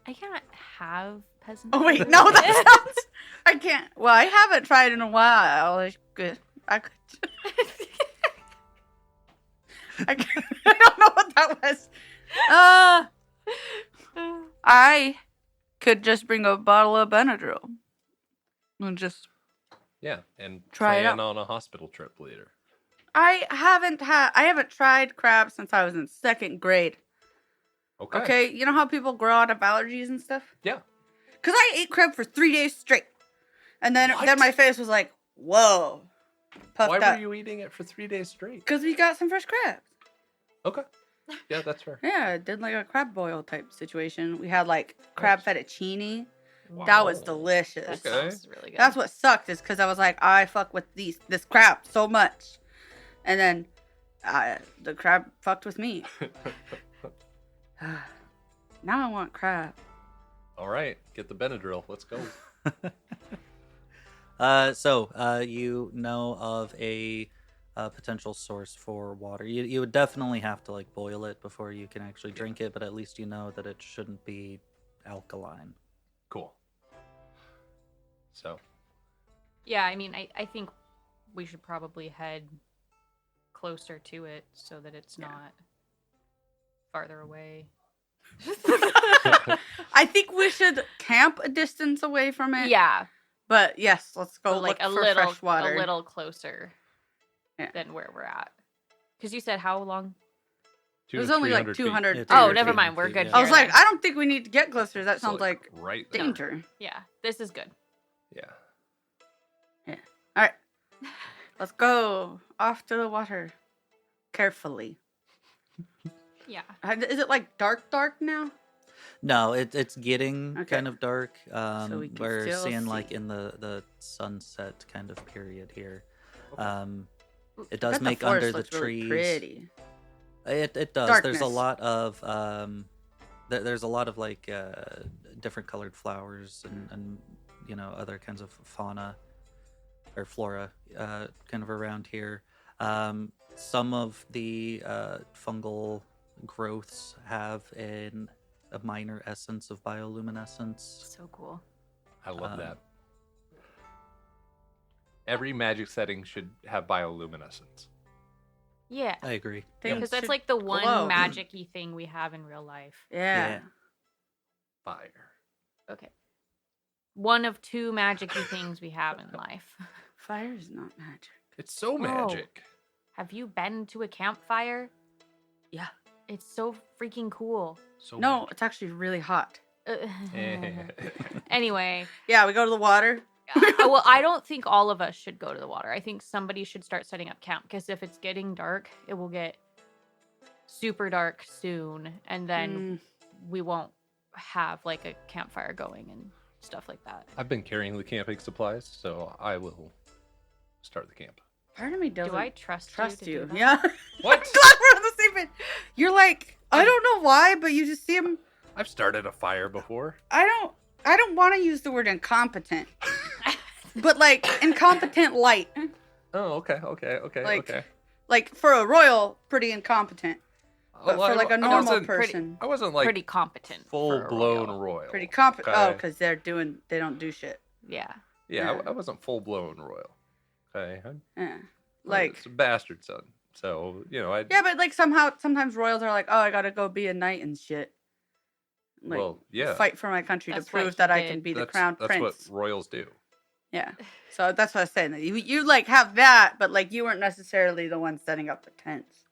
Speaker 4: I can't have peasant.
Speaker 3: Oh wait,
Speaker 4: food.
Speaker 3: no, that sounds. I can't. Well, I haven't tried in a while. I could. I don't know what that was. I could just bring a bottle of Benadryl and just.
Speaker 2: Yeah, and
Speaker 3: Try it
Speaker 2: plan
Speaker 3: out.
Speaker 2: on a hospital trip later.
Speaker 3: I haven't tried crab since I was in 2nd grade.
Speaker 2: Okay.
Speaker 3: Okay, you know how people grow out of allergies and stuff?
Speaker 2: Yeah.
Speaker 3: Cause I ate crab for 3 days straight, and then
Speaker 2: What?
Speaker 3: my face was like, "Whoa!" puffed
Speaker 2: Why
Speaker 3: up.
Speaker 2: were you eating it for 3 days straight?
Speaker 3: Because we got some fresh crabs.
Speaker 2: Okay. Yeah, that's fair.
Speaker 3: Yeah, I did like a crab boil type situation. We had like crab fettuccine.
Speaker 2: Wow.
Speaker 3: That was delicious.
Speaker 4: That
Speaker 2: Okay.
Speaker 4: sounds really good.
Speaker 3: That's what sucked is because I was like, I fuck with this crab so much, and then the crab fucked with me. Now I want crab.
Speaker 2: All right, get the Benadryl. Let's go.
Speaker 1: So you know of a potential source for water. You would definitely have to like boil it before you can actually drink it, but at least you know that it shouldn't be alkaline.
Speaker 2: Cool. So,
Speaker 4: Yeah, I mean, I think we should probably head closer to it so that it's not farther away.
Speaker 3: I think we should camp a distance away from it.
Speaker 4: Yeah,
Speaker 3: But yes, let's go
Speaker 4: but like
Speaker 3: look
Speaker 4: a
Speaker 3: for
Speaker 4: little,
Speaker 3: fresh water.
Speaker 4: a little closer
Speaker 3: Yeah.
Speaker 4: than where we're at. Because you said how long?
Speaker 3: It was only like
Speaker 2: 200 feet.
Speaker 3: 200.
Speaker 1: Yeah,
Speaker 4: Oh,
Speaker 1: 200
Speaker 4: never
Speaker 1: feet,
Speaker 4: mind. We're good.
Speaker 1: yeah.
Speaker 3: I was
Speaker 4: here
Speaker 3: like,
Speaker 4: then.
Speaker 3: I don't think we need to get closer. That
Speaker 2: So,
Speaker 3: sounds like
Speaker 2: right there.
Speaker 3: danger.
Speaker 4: Yeah, this is good.
Speaker 2: Yeah.
Speaker 3: All right, let's go off to the water carefully.
Speaker 4: Yeah.
Speaker 3: Is it like dark now?
Speaker 1: No, it's getting
Speaker 3: Okay.
Speaker 1: kind of dark.
Speaker 3: So we can
Speaker 1: We're
Speaker 3: still
Speaker 1: seeing like
Speaker 3: see.
Speaker 1: in the sunset kind of period here.
Speaker 2: Okay.
Speaker 1: It does
Speaker 3: Bet
Speaker 1: make
Speaker 3: forest
Speaker 1: under the
Speaker 3: looks really
Speaker 1: trees.
Speaker 3: pretty.
Speaker 1: It does. There's a
Speaker 3: Darkness.
Speaker 1: lot of there's a lot of like different colored flowers and you know other kinds of fauna or flora kind of around here. Some of the fungal growths have a minor essence of bioluminescence.
Speaker 4: So cool.
Speaker 2: I love
Speaker 1: Um,
Speaker 2: that. Every magic setting should have bioluminescence.
Speaker 4: Yeah.
Speaker 1: I agree.
Speaker 3: Things
Speaker 4: Because that's
Speaker 3: should
Speaker 4: like the one
Speaker 3: glow.
Speaker 4: magic-y thing we have in real life.
Speaker 3: Yeah.
Speaker 2: Fire.
Speaker 4: Okay. One of two magic-y things we have in life.
Speaker 3: Fire is not magic.
Speaker 2: It's so magic.
Speaker 4: Have you been to a campfire?
Speaker 3: Yeah.
Speaker 4: It's so freaking cool.
Speaker 2: So
Speaker 3: No,
Speaker 2: magic.
Speaker 3: it's actually really hot.
Speaker 4: Anyway,
Speaker 3: Yeah, we go to the water.
Speaker 4: well, I don't think all of us should go to the water. I think somebody should start setting up camp because if it's getting dark, it will get super dark soon, and then we won't have like a campfire going and stuff like that.
Speaker 2: I've been carrying the camping supplies, so I will start the camp.
Speaker 3: Part of me doesn't
Speaker 4: Do I trust
Speaker 3: trust
Speaker 4: you?
Speaker 3: you.
Speaker 4: To do that?
Speaker 3: Yeah.
Speaker 2: What?
Speaker 3: Glad we're on the same page. You're like, I don't know why, but you just seem.
Speaker 2: I've started a fire before.
Speaker 3: I don't want to use the word incompetent, but like incompetent light.
Speaker 2: Oh, okay.
Speaker 3: Like- Like for a royal, pretty incompetent. But
Speaker 2: Well,
Speaker 3: for like a
Speaker 2: I
Speaker 3: normal
Speaker 2: wasn't-
Speaker 3: person,
Speaker 2: I wasn't like
Speaker 4: Pretty competent.
Speaker 2: full
Speaker 4: for a
Speaker 2: blown
Speaker 4: royal.
Speaker 2: royal.
Speaker 3: pretty competent.
Speaker 2: Okay.
Speaker 3: Oh, because they don't do shit.
Speaker 4: Yeah.
Speaker 2: Yeah,
Speaker 3: Yeah.
Speaker 2: I wasn't full blown royal. Okay.
Speaker 3: Yeah. Like
Speaker 2: it's a bastard son. So, I
Speaker 3: yeah, but like sometimes royals are like, oh, I gotta go be a knight and shit. Like,
Speaker 2: well, yeah.
Speaker 3: fight for my country
Speaker 4: That's
Speaker 3: to
Speaker 4: what
Speaker 3: prove
Speaker 4: he
Speaker 3: that I
Speaker 4: did.
Speaker 3: can be the
Speaker 2: That's
Speaker 3: crown
Speaker 2: what
Speaker 3: prince.
Speaker 2: royals do.
Speaker 3: Yeah. So that's what I was saying. You like have that, but like you weren't necessarily the one setting up the tents.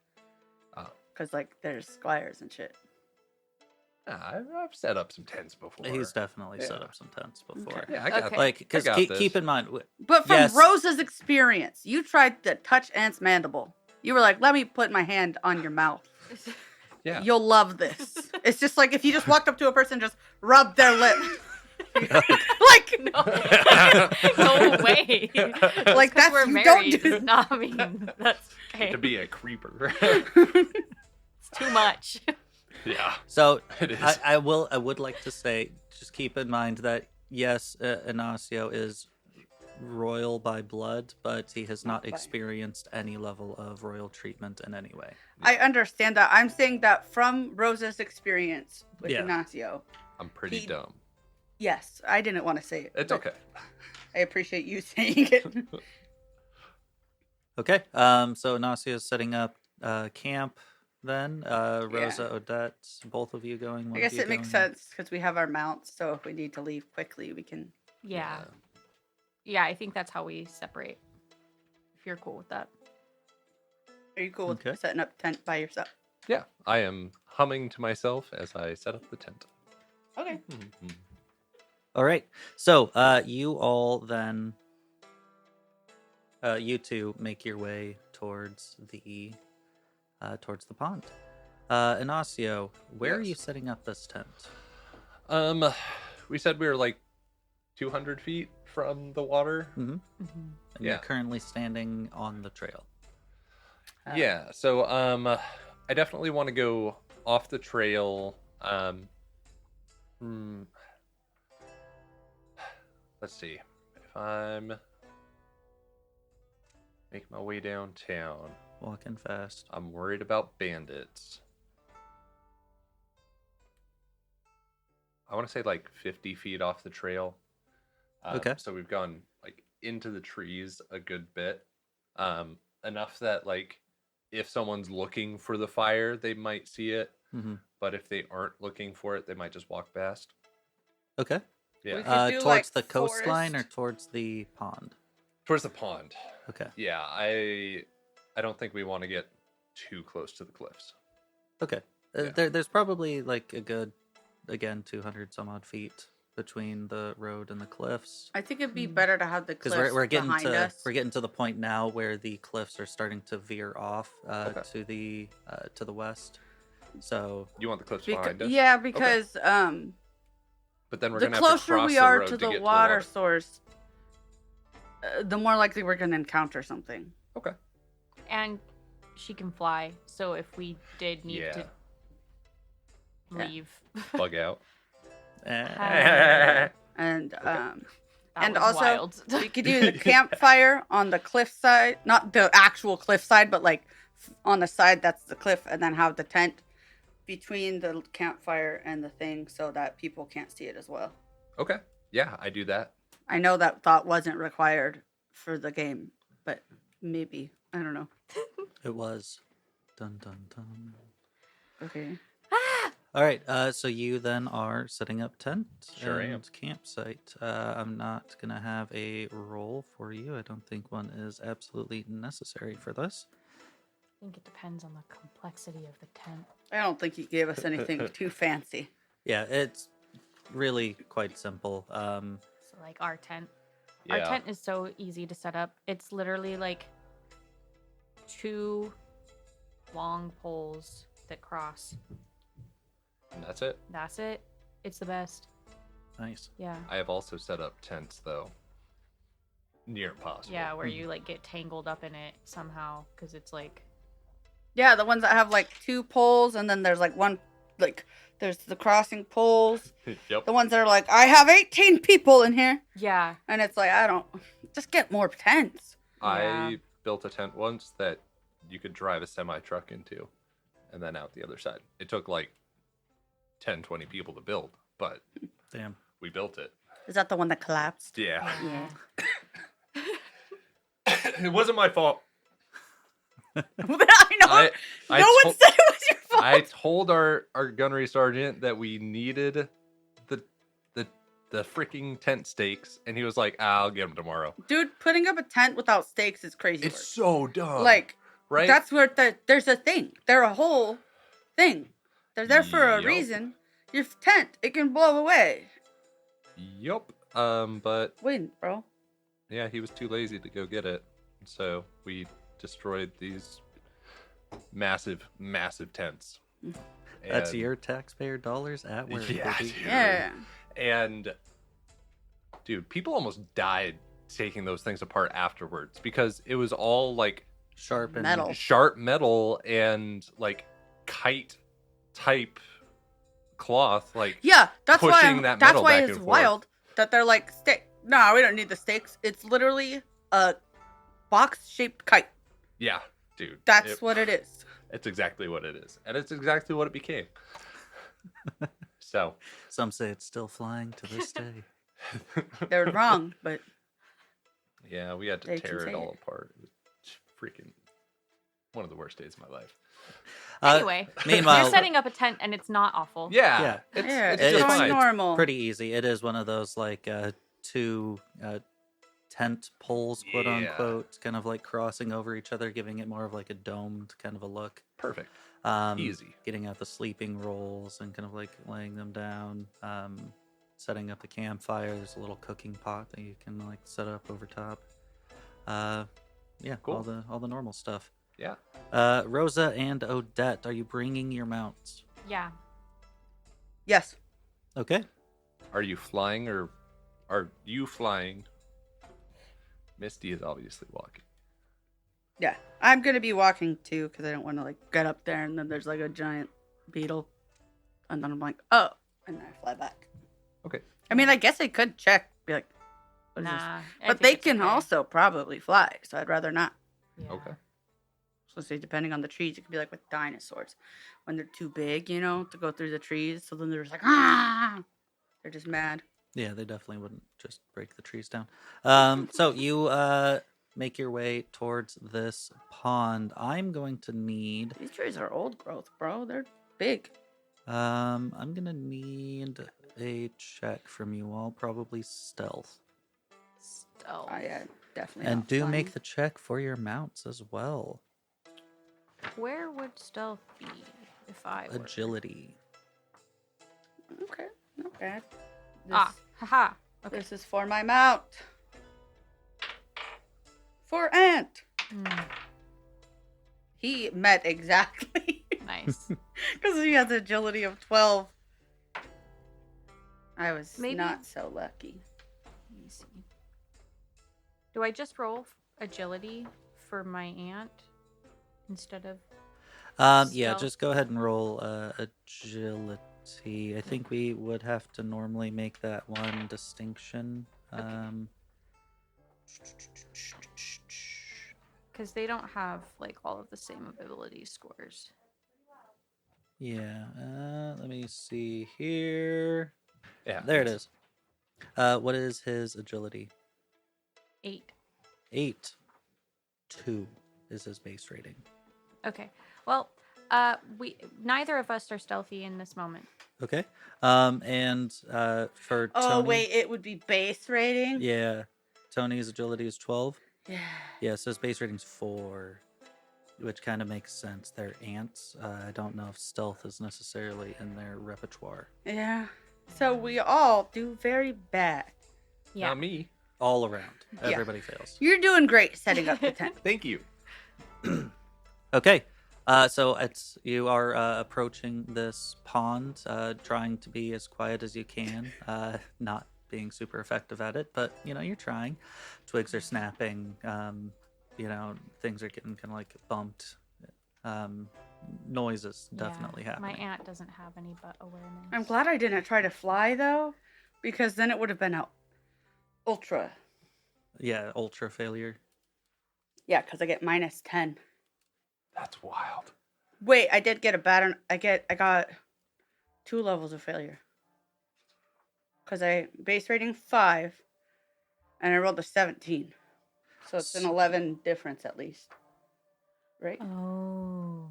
Speaker 2: Oh.
Speaker 3: Because like there's squires and shit.
Speaker 2: Yeah, I've set up some tents before.
Speaker 1: He's definitely set
Speaker 2: Yeah.
Speaker 1: up some tents before.
Speaker 3: Okay.
Speaker 2: Yeah, I got
Speaker 4: Okay.
Speaker 1: Like, because
Speaker 2: I got
Speaker 1: keep,
Speaker 2: this.
Speaker 1: keep in mind,
Speaker 3: But from
Speaker 1: Yes.
Speaker 3: Rose's experience, you tried to touch Ant's mandible. You were like, let me put my hand on your mouth.
Speaker 2: Yeah.
Speaker 3: You'll love this. It's just like if you just walked up to a person and just rubbed their lip. like
Speaker 4: No. No way.
Speaker 3: Like, that's-
Speaker 4: we're
Speaker 3: you don't
Speaker 4: married
Speaker 3: do-
Speaker 4: does not mean that's okay.
Speaker 2: To be a creeper.
Speaker 4: It's too much.
Speaker 2: Yeah,
Speaker 1: so
Speaker 2: it is.
Speaker 1: I would like to say, just keep in mind that yes, Ignacio is royal by blood, but he has not
Speaker 3: By-
Speaker 1: experienced any level of royal treatment in any way.
Speaker 3: I understand that. I'm saying that from Rose's experience with
Speaker 1: Yeah.
Speaker 3: Ignacio.
Speaker 2: I'm pretty
Speaker 3: he-
Speaker 2: dumb.
Speaker 3: Yes, I didn't want to say it.
Speaker 2: It's
Speaker 3: but
Speaker 2: okay.
Speaker 3: I appreciate you saying it.
Speaker 1: Okay, so Ignacio is setting up camp then. Rosa, Odette, both of you going.
Speaker 3: I
Speaker 1: one of
Speaker 3: guess
Speaker 1: you
Speaker 3: it makes
Speaker 1: going?
Speaker 3: sense because we have our mounts, so if we need to leave quickly, we can.
Speaker 4: Yeah. Yeah, I think that's how we separate. If you're cool with that.
Speaker 3: Are you cool with
Speaker 1: Okay.
Speaker 3: setting up tent by yourself?
Speaker 2: Yeah, I am humming to myself as I set up the tent.
Speaker 3: Okay.
Speaker 1: All right. So, you all then. you two make your way towards the pond. Inacio, where are you
Speaker 2: Yes.
Speaker 1: setting up this tent?
Speaker 2: We said we were like 200 feet from the water.
Speaker 1: Mm-hmm.
Speaker 4: Mhm.
Speaker 1: And
Speaker 2: Yeah.
Speaker 1: you're currently standing on the trail.
Speaker 2: Yeah, so I definitely want to go off the trail. Let's see. If I'm making my way downtown,
Speaker 1: Walking fast.
Speaker 2: I'm worried about bandits. I want to say like 50 feet off the trail.
Speaker 1: Okay.
Speaker 2: So we've gone like into the trees a good bit. Enough that like if someone's looking for the fire, they might see it.
Speaker 1: Mm-hmm.
Speaker 2: But if they aren't looking for it, they might just walk past.
Speaker 1: Okay.
Speaker 2: Yeah.
Speaker 3: We could do,
Speaker 1: Towards
Speaker 3: like,
Speaker 1: the coastline or
Speaker 3: forest.
Speaker 1: towards the pond?
Speaker 2: Towards the pond.
Speaker 1: Okay.
Speaker 2: Yeah, I don't think we want to get too close to the cliffs.
Speaker 1: Okay.
Speaker 2: Yeah.
Speaker 1: There's probably like a good, again, 200 some odd feet between the road and the cliffs.
Speaker 3: I think it'd be
Speaker 4: Mm.
Speaker 3: better to have the
Speaker 1: Because
Speaker 3: cliffs
Speaker 1: we're getting
Speaker 3: behind
Speaker 1: to
Speaker 3: us.
Speaker 1: we're getting to the point now where the cliffs are starting to veer off
Speaker 2: Okay.
Speaker 1: to the west. So
Speaker 2: You want the cliffs
Speaker 3: Beca-
Speaker 2: behind us?
Speaker 3: yeah, because
Speaker 2: But then we're
Speaker 3: the
Speaker 2: gonna have to
Speaker 3: closer
Speaker 2: cross
Speaker 3: we
Speaker 2: the
Speaker 3: are
Speaker 2: road
Speaker 3: to
Speaker 2: get
Speaker 3: the water source, the more likely we're going to encounter something.
Speaker 2: Okay.
Speaker 4: And she can fly, so if we did need
Speaker 2: Yeah.
Speaker 4: to leave,
Speaker 2: Bug out.
Speaker 1: eh,
Speaker 3: And
Speaker 4: that
Speaker 3: And
Speaker 4: was
Speaker 3: also,
Speaker 4: wild.
Speaker 3: we could do the campfire on the cliff side, not the actual cliff side, but like on the side that's the cliff, and then have the tent between the campfire and the thing so that people can't see it as well.
Speaker 2: Okay. Yeah, I do that.
Speaker 3: I know that thought wasn't required for the game, but maybe. I don't know.
Speaker 1: it was. Dun dun dun.
Speaker 3: Okay.
Speaker 1: All right. So you then are setting up tent
Speaker 2: Sure
Speaker 1: and
Speaker 2: am.
Speaker 1: campsite. I'm not gonna have a roll for you. I don't think one is absolutely necessary for this.
Speaker 4: I think it depends on the complexity of the tent.
Speaker 3: I don't think he gave us anything too fancy.
Speaker 1: Yeah, it's really quite simple.
Speaker 4: So like our tent.
Speaker 2: Yeah.
Speaker 4: Our tent is so easy to set up. It's literally like 2 long poles that cross.
Speaker 2: And that's it.
Speaker 4: That's it. It's the best.
Speaker 1: Nice.
Speaker 4: Yeah.
Speaker 2: I have also set up tents though. Near impossible.
Speaker 4: Yeah, where you like get tangled up in it somehow because it's like
Speaker 3: Yeah, the ones that have like 2 poles, and then there's like one, like there's the crossing poles.
Speaker 2: Yep.
Speaker 3: The ones that are like, I have 18 people in here.
Speaker 4: yeah.
Speaker 3: And it's like, I don't, just get more tents.
Speaker 4: Yeah.
Speaker 2: I built a tent once that you could drive a semi truck into and then out the other side. It took like 10, 20 people to build, but
Speaker 1: Damn.
Speaker 2: we built it.
Speaker 3: Is that the one that collapsed?
Speaker 2: Yeah.
Speaker 3: Yeah.
Speaker 2: It wasn't my fault.
Speaker 3: I know.
Speaker 2: I
Speaker 3: no one
Speaker 2: told-
Speaker 3: said it was your fault.
Speaker 2: I told our gunnery sergeant that we needed the freaking tent stakes, and he was like, "I'll get them tomorrow."
Speaker 3: Dude, putting up a tent without stakes is crazy.
Speaker 2: It's
Speaker 3: work.
Speaker 2: so dumb.
Speaker 3: Like,
Speaker 2: right?
Speaker 3: that's where there's a thing. They're a whole thing. They're there for a
Speaker 2: Yup.
Speaker 3: reason. Your tent, it can blow away.
Speaker 2: Yup. But
Speaker 3: Win, bro.
Speaker 2: yeah, he was too lazy to go get it, so we destroyed these massive tents.
Speaker 1: That's
Speaker 2: And-
Speaker 1: your taxpayer dollars at work.
Speaker 2: Yeah,
Speaker 1: baby.
Speaker 2: dude.
Speaker 3: Yeah.
Speaker 2: And dude, people almost died taking those things apart afterwards because it was all like
Speaker 1: Sharp and
Speaker 3: Metal.
Speaker 2: sharp metal and like kite type cloth. Like,
Speaker 3: Yeah, that's why
Speaker 2: Pushing that
Speaker 3: that's
Speaker 2: metal
Speaker 3: why
Speaker 2: back
Speaker 3: it's
Speaker 2: and forth.
Speaker 3: wild that they're like stick. No, we don't need the stakes. It's literally a box-shaped kite.
Speaker 2: yeah, dude.
Speaker 3: That's what it is.
Speaker 2: It's exactly what it is, and it's exactly what it became. So,
Speaker 1: some say it's still flying to this day.
Speaker 3: They're wrong, but
Speaker 2: yeah, we had to
Speaker 3: They can
Speaker 2: tear
Speaker 3: say
Speaker 2: it all
Speaker 3: it.
Speaker 2: apart. It was freaking one of the worst days of my life.
Speaker 4: Anyway,
Speaker 1: meanwhile,
Speaker 4: you're setting up a tent and it's not awful.
Speaker 2: Yeah,
Speaker 1: Yeah.
Speaker 2: It's,
Speaker 3: yeah,
Speaker 2: it's
Speaker 3: it's
Speaker 2: just
Speaker 3: going
Speaker 2: fine.
Speaker 3: normal.
Speaker 1: pretty easy. It is one of those like 2 tent poles, quote
Speaker 2: Yeah.
Speaker 1: unquote, kind of like crossing over each other, giving it more of like a domed kind of a look.
Speaker 2: Perfect.
Speaker 1: Easy. Getting out the sleeping rolls and kind of like laying them down. Setting up the campfire. There's a little cooking pot that you can like set up over top. yeah,
Speaker 2: Cool.
Speaker 1: all the normal stuff.
Speaker 2: Yeah.
Speaker 1: Rosa and Odette, are you bringing your mounts?
Speaker 4: Yeah.
Speaker 3: Yes.
Speaker 1: Okay.
Speaker 2: Are you flying or are you flying? Misty is obviously walking.
Speaker 3: Yeah. I'm gonna be walking too because I don't want to like get up there and then there's like a giant beetle, and then I'm like, oh, and then I fly back.
Speaker 2: Okay.
Speaker 3: I mean, I guess I could check, be like, what is this?
Speaker 4: Nah. I
Speaker 3: But
Speaker 4: think
Speaker 3: they
Speaker 4: it's
Speaker 3: can
Speaker 4: okay.
Speaker 3: also probably fly, so I'd rather not.
Speaker 4: Yeah.
Speaker 2: Okay.
Speaker 3: So say depending on the trees, it could be like with dinosaurs when they're too big, you know, to go through the trees. So then they're just like, ah, they're just mad.
Speaker 1: Yeah, they definitely wouldn't just break the trees down. So you make your way towards this pond. I'm going to need
Speaker 3: These trees are old growth, bro. They're big.
Speaker 1: I'm gonna need a check from you all, probably stealth.
Speaker 4: Stealth.
Speaker 3: Oh yeah, definitely.
Speaker 1: And
Speaker 3: not
Speaker 1: do
Speaker 3: flying.
Speaker 1: make the check for your mounts as well.
Speaker 4: Where would stealth be if I were?
Speaker 1: Agility.
Speaker 3: Okay, not bad.
Speaker 4: Haha. Okay.
Speaker 3: This is for my mount. For Ant.
Speaker 4: Hmm,
Speaker 3: He met exactly.
Speaker 4: nice.
Speaker 3: Because he has agility of 12. I was
Speaker 4: Maybe-
Speaker 3: not so lucky.
Speaker 4: Let me see. Do I just roll agility for my aunt instead of?
Speaker 1: Yeah,
Speaker 4: Stealth.
Speaker 1: just go ahead and roll agility. I think we would have to normally make that one distinction.
Speaker 4: Because they don't have like all of the same ability scores.
Speaker 1: Yeah, let me see here.
Speaker 2: Yeah.
Speaker 1: There it is. What is his agility?
Speaker 4: 8.
Speaker 1: 8. 2 is his base rating.
Speaker 4: Okay. Well, we neither of us are stealthy in this moment.
Speaker 1: Okay. And for
Speaker 3: Oh,
Speaker 1: Tony,
Speaker 3: wait, it would be base rating?
Speaker 1: yeah, Tony's agility is 12.
Speaker 3: Yeah.
Speaker 1: Yeah, so his base rating's 4, which kind of makes sense. They're ants. I don't know if stealth is necessarily in their repertoire.
Speaker 3: Yeah. So we all do very bad.
Speaker 4: Yeah.
Speaker 2: Not me.
Speaker 1: All around,
Speaker 3: Yeah.
Speaker 1: everybody fails.
Speaker 3: You're doing great setting up the tent.
Speaker 2: Thank you.
Speaker 1: Okay. So you are approaching this pond, trying to be as quiet as you can, not being super effective at it, but you're trying. Twigs are snapping, things are getting kind of like bumped. Noises definitely
Speaker 4: Yeah,
Speaker 1: happening.
Speaker 4: My aunt doesn't have any butt awareness.
Speaker 3: I'm glad I didn't try to fly, though, because then it would have been a ultra.
Speaker 1: Yeah, ultra failure.
Speaker 3: Yeah, because I get minus 10.
Speaker 2: That's wild.
Speaker 3: Wait, I did get a bad. I got 2 levels of failure. Because I base rating 5, and I rolled a 17. So it's an 11 difference at least. Right?
Speaker 4: Oh.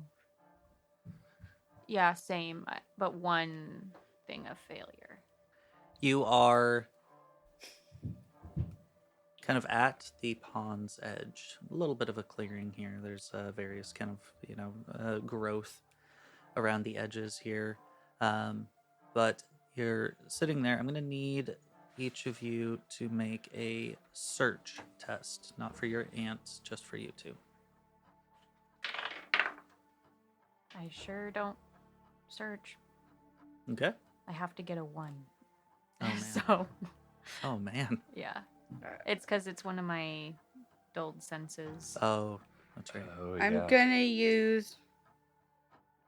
Speaker 4: Yeah, same, but one thing of failure.
Speaker 1: You are kind of at the pond's edge. A little bit of a clearing here. There's various kind of, growth around the edges here. But you're sitting there. I'm going to need each of you to make a search test. Not for your ants, just for you two.
Speaker 4: I sure don't search.
Speaker 1: Okay?
Speaker 4: I have to get a 1.
Speaker 1: Oh, man.
Speaker 4: So,
Speaker 1: Oh, man.
Speaker 4: yeah. It's because it's one of my dulled senses.
Speaker 1: Oh, that's right.
Speaker 2: Oh,
Speaker 3: I'm
Speaker 2: yeah.
Speaker 3: going to use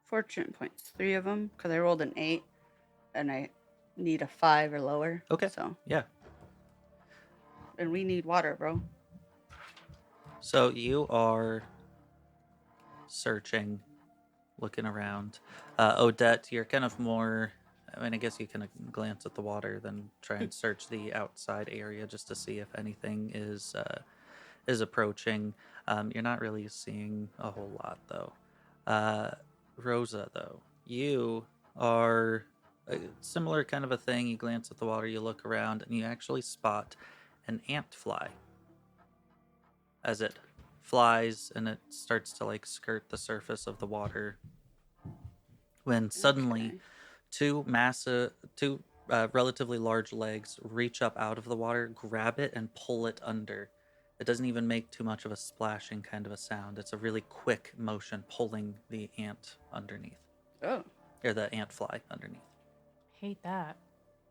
Speaker 3: fortune points. 3 of them, because I rolled an 8. And I need a 5 or lower.
Speaker 1: Okay.
Speaker 3: So,
Speaker 1: Yeah.
Speaker 3: and we need water, bro.
Speaker 1: So you are searching, looking around. Odette, you're kind of more. I mean, I guess you can glance at the water, then try and search the outside area just to see if anything is approaching. You're not really seeing a whole lot, though. Rosa, though, you are a similar kind of a thing. You glance at the water, you look around, and you actually spot an ant fly. As it flies and it starts to like skirt the surface of the water, when suddenly
Speaker 3: Okay.
Speaker 1: two relatively large legs reach up out of the water, grab it, and pull it under, It doesn't even make too much of a splashing kind of a sound. It's a really quick motion pulling the ant underneath,
Speaker 3: Oh.
Speaker 1: or the ant fly underneath.
Speaker 4: Hate that.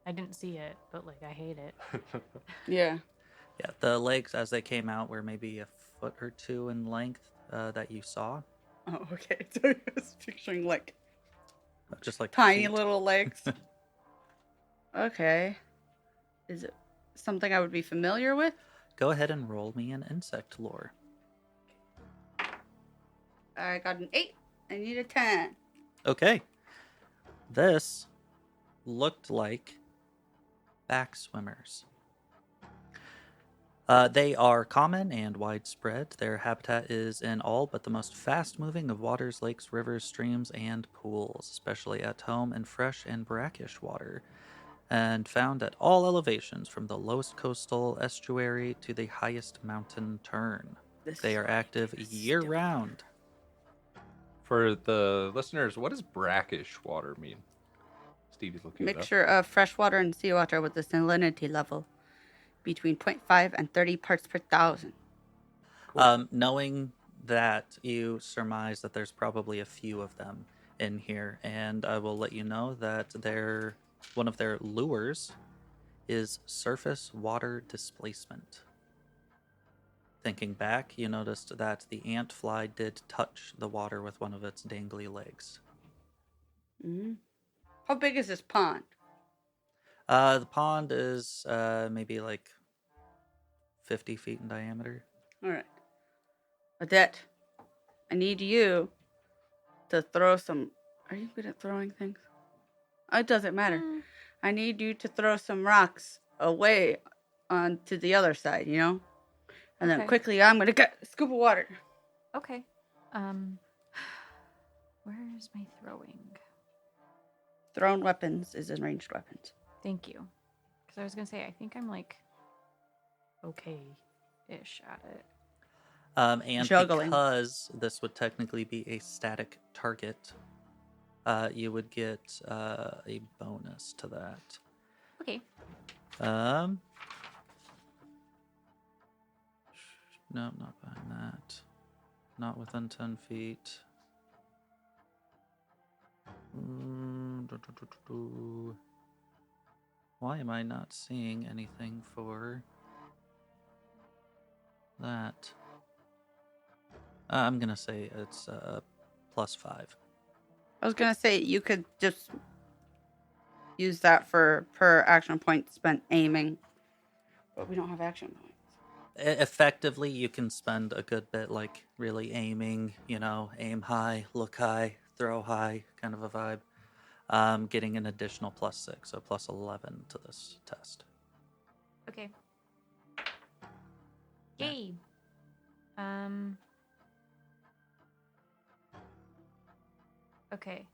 Speaker 4: I didn't see it, but like I hate it.
Speaker 3: Yeah.
Speaker 1: Yeah, the legs as they came out were maybe a foot or two in length that you saw,
Speaker 3: Oh, okay. So I was picturing like
Speaker 1: just like
Speaker 3: tiny
Speaker 1: feet.
Speaker 3: little legs. Okay. Is it something I would be familiar with?
Speaker 1: Go ahead and roll me an insect lore.
Speaker 3: I got an 8. I need a 10.
Speaker 1: Okay. This looked like back swimmers. They are common and widespread. Their habitat is in all but the most fast-moving of waters, lakes, rivers, streams, and pools, especially at home in fresh and brackish water, and found at all elevations from the lowest coastal estuary to the highest mountain turn.
Speaker 3: This
Speaker 1: They
Speaker 3: is
Speaker 1: are
Speaker 3: why
Speaker 1: active
Speaker 3: it's
Speaker 1: year-round.
Speaker 2: For the listeners, what does brackish water mean? Stevie's looking it up.
Speaker 3: mixture of fresh water and seawater with a salinity level between 0.5 and 30 parts per thousand.
Speaker 2: Cool.
Speaker 1: Knowing that, you surmise that there's probably a few of them in here, and I will let you know that one of their lures is surface water displacement. Thinking back, you noticed that the ant fly did touch the water with one of its dangly legs.
Speaker 3: Mm-hmm. How big is this pond?
Speaker 1: The pond is maybe like 50 feet in diameter.
Speaker 3: All right. Odette, I need you to throw some. Are you good at throwing things? It doesn't matter. I need you to throw some rocks away onto the other side, you know? And then
Speaker 4: Okay.
Speaker 3: quickly, I'm going to get a scoop of water.
Speaker 4: Okay. Where is my throwing?
Speaker 3: Thrown weapons is in ranged weapons.
Speaker 4: Thank you. Because I was gonna say I think I'm like okay-ish at it.
Speaker 1: And
Speaker 3: Juggling.
Speaker 1: because this would technically be a static target, you would get a bonus to that.
Speaker 4: Okay.
Speaker 1: No, not behind that. Not within 10 feet. Why am I not seeing anything for that? I'm gonna say it's +5.
Speaker 3: I was going to say you could just use that for per action point spent aiming. But we don't have action points.
Speaker 1: Effectively, you can spend a good bit like really aiming, aim high, look high, throw high, kind of a vibe. Getting an additional +6, so +11 to this test.
Speaker 4: Okay.
Speaker 1: Yeah.
Speaker 4: Yay. Okay.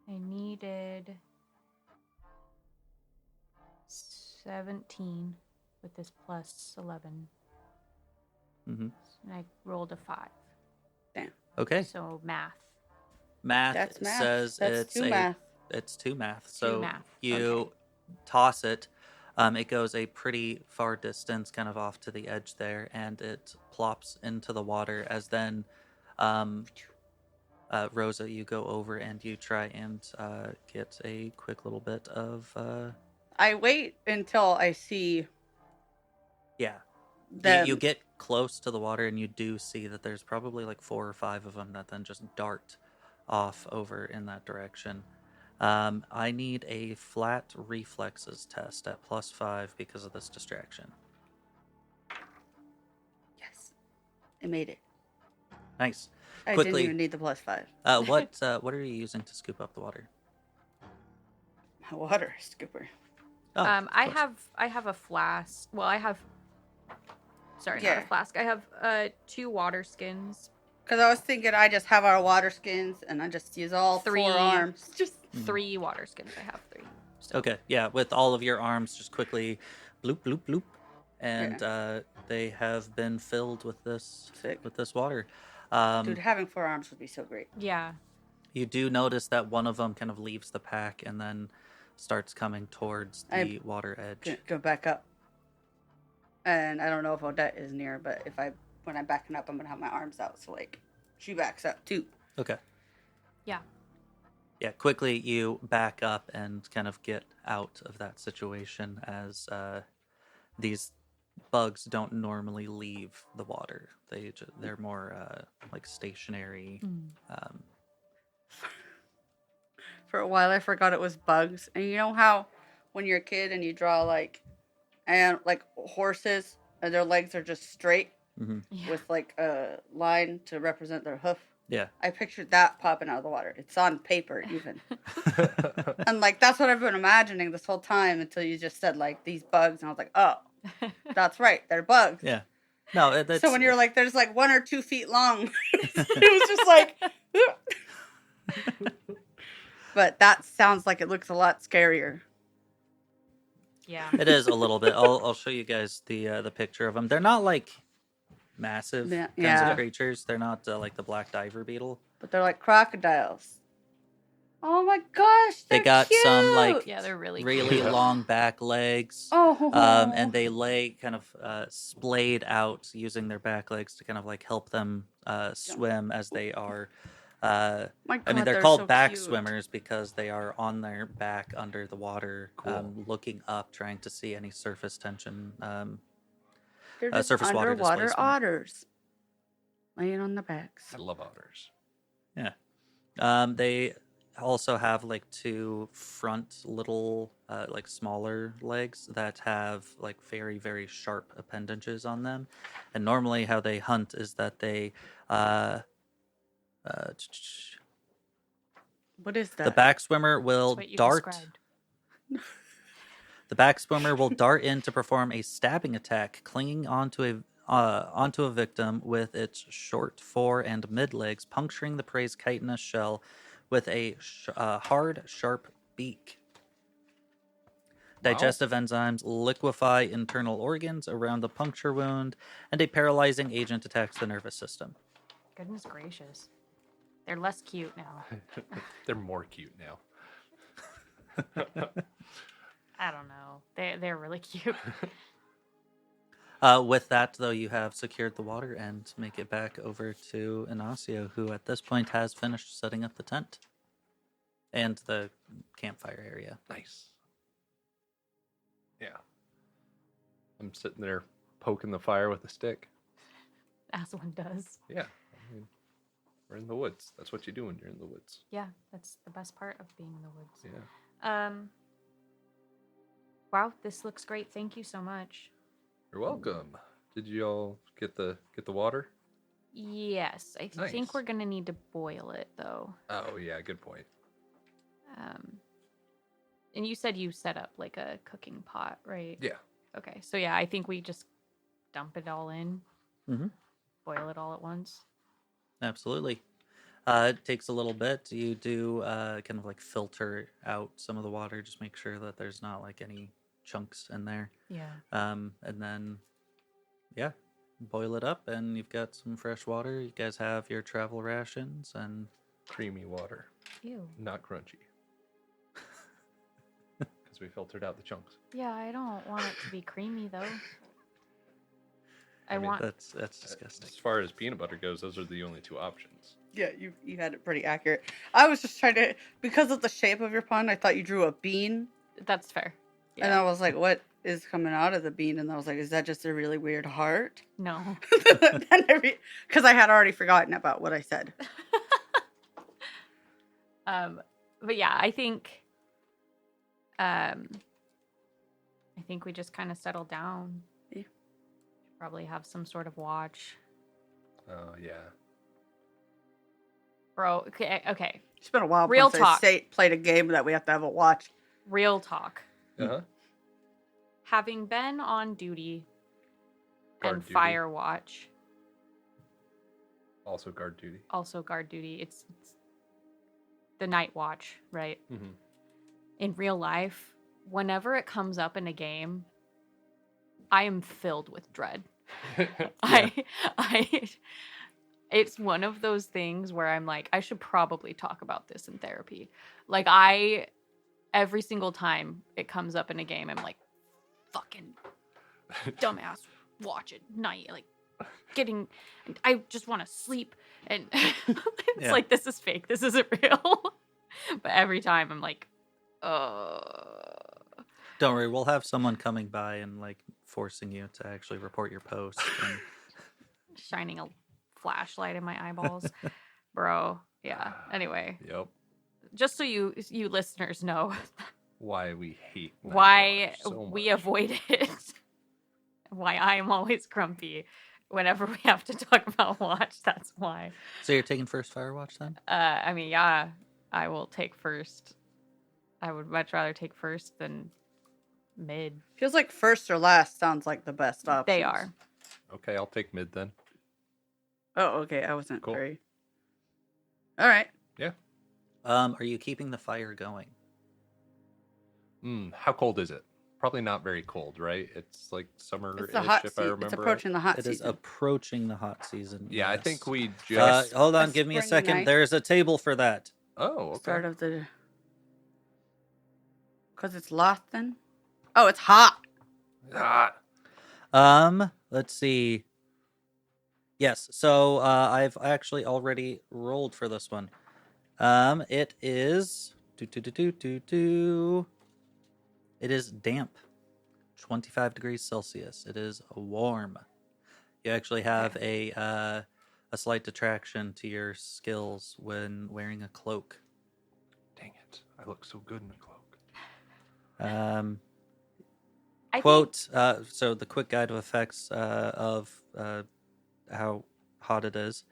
Speaker 4: I needed 17 with this +11.
Speaker 1: Mm-hmm.
Speaker 4: And I rolled a 5.
Speaker 1: Okay.
Speaker 4: So math.
Speaker 3: That's math.
Speaker 1: says
Speaker 3: That's
Speaker 1: it's
Speaker 3: 2 math.
Speaker 1: It's 2 math. So
Speaker 4: math.
Speaker 1: you
Speaker 4: Okay.
Speaker 1: toss it. It goes a pretty far distance, kind of off to the edge there, and it plops into the water. As then, Rosa, you go over and you try and get a quick little bit of.
Speaker 3: I wait until I see
Speaker 1: Yeah.
Speaker 3: them.
Speaker 1: You get close to the water and you do see that there's probably like 4 or 5 of them that then just dart off over in that direction. I need a flat reflexes test at +5 because of this distraction.
Speaker 3: Yes. I made it.
Speaker 1: Nice.
Speaker 3: I
Speaker 1: Quickly,
Speaker 3: didn't even need the +5.
Speaker 1: what are you using to scoop up the water?
Speaker 3: My water scooper.
Speaker 1: Oh,
Speaker 4: I
Speaker 1: of course.
Speaker 4: have a flask. Well, I have. Sorry, not
Speaker 3: Yeah.
Speaker 4: a flask. I have 2 water skins.
Speaker 3: Because I was thinking I just have our water skins and I just use all
Speaker 4: 3
Speaker 3: 4 arms.
Speaker 4: Just 3 water skins. I have 3. So.
Speaker 1: Okay, yeah, with all of your arms, just quickly bloop, bloop, bloop. And they have been filled with this
Speaker 3: Sick.
Speaker 1: water.
Speaker 3: Dude, having 4 arms would be so great.
Speaker 4: Yeah.
Speaker 1: You do notice that one of them kind of leaves the pack and then starts coming towards the water edge.
Speaker 3: Go back up. And I don't know if Odette is near, but when I'm backing up, I'm gonna have my arms out, so like she backs up too.
Speaker 1: Okay.
Speaker 4: Yeah.
Speaker 1: Yeah, quickly you back up and kind of get out of that situation as these bugs don't normally leave the water. They're more like stationary. Um,
Speaker 3: For a while, I forgot it was bugs. And you know how when you're a kid and you draw like horses and their legs are just straight
Speaker 1: mhm.
Speaker 4: Yeah.
Speaker 3: with like a line to represent their hoof?
Speaker 1: Yeah.
Speaker 3: I pictured that popping out of the water. It's on paper even. And like that's what I've been imagining this whole time until you just said like these bugs, and I was like, oh, that's right, they're bugs.
Speaker 1: Yeah. No, that's
Speaker 3: So when you're like, there's like 1 or 2 feet long, it was just like. But that sounds like it looks a lot scarier.
Speaker 4: Yeah.
Speaker 1: it is a little bit. I'll show you guys the picture of them. They're not like massive kinds
Speaker 3: Yeah.
Speaker 1: of creatures. They're not like the black diver beetle.
Speaker 3: But they're like crocodiles. Oh my gosh,
Speaker 1: They
Speaker 3: they're
Speaker 1: got some
Speaker 3: cute.
Speaker 1: like
Speaker 4: Yeah, they're really
Speaker 1: really
Speaker 4: cute.
Speaker 1: long back legs.
Speaker 3: Oh.
Speaker 1: And they lay kind of splayed out using their back legs to kind of like help them swim as they are.
Speaker 3: My God,
Speaker 1: I mean, they're called
Speaker 3: so
Speaker 1: back
Speaker 3: cute.
Speaker 1: swimmers because they are on their back under the water,
Speaker 2: Cool.
Speaker 1: looking up, trying to see any surface tension.
Speaker 3: They're just
Speaker 1: surface water
Speaker 3: underwater
Speaker 1: displacement.
Speaker 3: otters laying on their backs.
Speaker 2: I love otters.
Speaker 1: They also have like 2 front little, like smaller legs that have like very, very sharp appendages on them. And normally, how they hunt is that they.
Speaker 3: What is that?
Speaker 1: The back swimmer will
Speaker 4: That's what you
Speaker 1: dart.
Speaker 4: described.
Speaker 1: The back swimmer will dart in to perform a stabbing attack, clinging onto a victim with its short fore and mid legs, puncturing the prey's chitinous shell with a hard, sharp beak.
Speaker 2: Wow.
Speaker 1: Digestive enzymes liquefy internal organs around the puncture wound, and a paralyzing agent attacks the nervous system.
Speaker 4: Goodness gracious. They're less cute now.
Speaker 2: They're more cute now.
Speaker 4: I don't know. They're really cute.
Speaker 1: With that, though, you have secured the water and make it back over to Inacio, who at this point has finished setting up the tent and the campfire area.
Speaker 2: Nice. Yeah. I'm sitting there poking the fire with a stick.
Speaker 4: As one does.
Speaker 2: Yeah. I mean, we're in the woods. That's what you do when you're in the woods.
Speaker 4: Yeah, that's the best part of being in the woods.
Speaker 2: Yeah.
Speaker 4: Wow, this looks great. Thank you so much.
Speaker 2: You're welcome. Did you all get the water?
Speaker 4: Yes, I
Speaker 2: Nice.
Speaker 4: think we're gonna need to boil it though.
Speaker 2: Oh yeah, good point.
Speaker 4: And you said you set up like a cooking pot, right?
Speaker 2: Yeah.
Speaker 4: Okay, so yeah, I think we just dump it all in,
Speaker 1: Mhm.
Speaker 4: boil it all at once.
Speaker 1: Absolutely. It takes a little bit. You do kind of like filter out some of the water, just make sure that there's not like any chunks in there.
Speaker 4: Yeah.
Speaker 1: And then, yeah, boil it up, and you've got some fresh water. You guys have your travel rations, and
Speaker 2: Creamy water,
Speaker 4: Ew.
Speaker 2: not crunchy. Because we filtered out the chunks.
Speaker 4: Yeah, I don't want it to be creamy though. I
Speaker 2: mean,
Speaker 4: want.
Speaker 1: that's disgusting.
Speaker 2: As far as peanut butter goes, those are the only 2 options.
Speaker 3: Yeah, you had it pretty accurate. I was just trying to, because of the shape of your pun, I thought you drew a bean.
Speaker 4: That's fair.
Speaker 3: And I was like, what is coming out of the bean? And I was like, is that just a really weird heart?
Speaker 4: No.
Speaker 3: Because I had already forgotten about what I said.
Speaker 4: But yeah, I think we just kind of settle down.
Speaker 3: Yeah.
Speaker 4: Probably have some sort of watch.
Speaker 2: Oh yeah.
Speaker 4: Bro, okay.
Speaker 3: It's been a while
Speaker 4: Real
Speaker 3: since
Speaker 4: talk.
Speaker 3: I played a game that we have to have a watch.
Speaker 4: Real talk.
Speaker 2: Uh-huh.
Speaker 4: Having been on duty
Speaker 2: Guard
Speaker 4: and
Speaker 2: duty.
Speaker 4: fire watch,
Speaker 2: Also guard duty.
Speaker 4: also guard duty, it's the night watch, right?
Speaker 2: Mm-hmm.
Speaker 4: In real life, whenever it comes up in a game, I am filled with dread. It's one of those things where I'm like, I should probably talk about this in therapy. Like every single time it comes up in a game, I'm like, fucking dumbass watch at night, like getting. I just want to sleep, and it's
Speaker 1: Yeah.
Speaker 4: like this is fake. This isn't real. But every time I'm like,
Speaker 1: Don't worry, we'll have someone coming by and like forcing you to actually report your post. And...
Speaker 4: shining a flashlight in my eyeballs, bro. Yeah. Anyway,
Speaker 2: Yep.
Speaker 4: just so you listeners know
Speaker 2: Why we hate night
Speaker 4: why
Speaker 2: watch so
Speaker 4: we
Speaker 2: much.
Speaker 4: avoid it, why I'm always grumpy whenever we have to talk about watch. That's why.
Speaker 1: So you're taking first Firewatch then?
Speaker 4: I mean, yeah, I will take first. I would much rather take first than mid.
Speaker 3: Feels like first or last sounds like the best option.
Speaker 4: They are.
Speaker 2: Okay, I'll take mid then.
Speaker 3: Oh, okay. I wasn't
Speaker 2: Cool.
Speaker 3: very. All right.
Speaker 2: Yeah.
Speaker 1: Are you keeping the fire going?
Speaker 2: How cold is it? Probably not very cold, right? It's like summer-ish,
Speaker 3: It's the hot
Speaker 2: if I
Speaker 3: season.
Speaker 2: remember.
Speaker 3: It's approaching the hot
Speaker 1: It is
Speaker 3: season.
Speaker 1: approaching the hot season.
Speaker 2: Yeah, I
Speaker 1: yes.
Speaker 2: think we just.
Speaker 1: Hold on,
Speaker 3: A
Speaker 1: give me a
Speaker 3: spring
Speaker 1: second.
Speaker 3: night.
Speaker 1: There's a table for that.
Speaker 2: Oh, okay.
Speaker 3: Start of the. Because it's lost then? Oh, it's hot.
Speaker 1: Let's see. Yes, so I've actually already rolled for this one. It is It is damp. 25 degrees Celsius. It is warm. You actually have a slight detraction to your skills when wearing a cloak.
Speaker 2: Dang it! I look so good in a cloak.
Speaker 4: I
Speaker 1: Quote, so the quick guide of effects of how hot it is.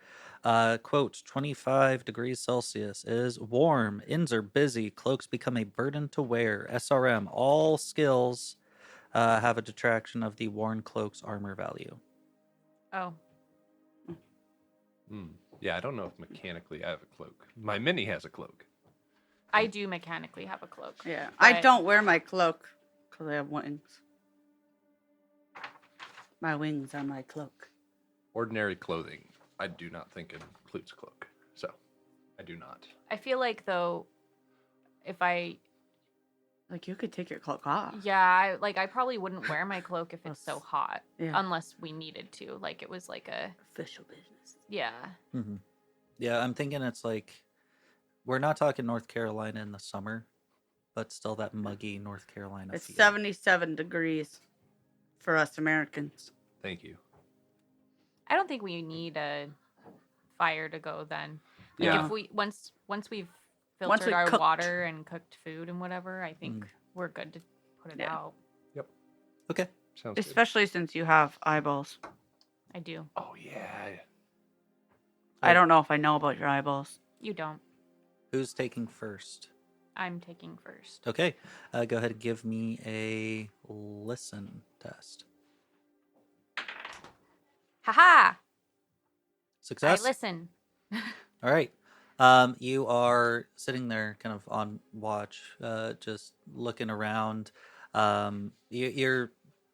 Speaker 1: Quote, 25 degrees Celsius is warm. Inns are busy. Cloaks become a burden to wear. SRM, all skills have a detraction of the worn cloak's armor value.
Speaker 4: Oh,
Speaker 2: Yeah, I don't know if mechanically I have a cloak. My mini has a cloak.
Speaker 4: I do mechanically have a cloak.
Speaker 3: Yeah. I
Speaker 4: But-
Speaker 3: don't wear my cloak because I have wings. My wings are my cloak.
Speaker 2: Ordinary clothing, I do not think includes cloak. So, I do not.
Speaker 4: I feel like though, if I
Speaker 3: Like, you could take your cloak off.
Speaker 4: I probably wouldn't wear my cloak if it's so
Speaker 3: That's-
Speaker 4: hot,
Speaker 3: Yeah.
Speaker 4: unless we needed to. Like it was like a
Speaker 3: Official business.
Speaker 4: yeah.
Speaker 1: Mm-hmm. Yeah, I'm thinking it's like, we're not talking North Carolina in the summer, but still that muggy North Carolina
Speaker 3: It's
Speaker 1: feel.
Speaker 3: 77 degrees for us Americans.
Speaker 2: Thank you.
Speaker 4: I don't think we need a fire to go then. Like
Speaker 2: Yeah.
Speaker 4: if we once we've
Speaker 3: Once
Speaker 4: filtered
Speaker 3: we
Speaker 4: our
Speaker 3: cooked.
Speaker 4: water and cooked food and whatever, I think
Speaker 1: Mm.
Speaker 4: we're good to put it
Speaker 3: Yeah.
Speaker 4: out.
Speaker 1: Okay.
Speaker 2: Sounds good.
Speaker 3: Especially since you have eyeballs.
Speaker 4: I do.
Speaker 2: Oh, yeah.
Speaker 3: I don't know if I know about your eyeballs.
Speaker 4: You don't.
Speaker 1: Who's taking first?
Speaker 4: I'm taking first.
Speaker 1: Okay, go ahead and give me a listen test.
Speaker 4: Haha!
Speaker 1: Success.
Speaker 4: I listen.
Speaker 1: All right. You are sitting there, kind of on watch, just looking around.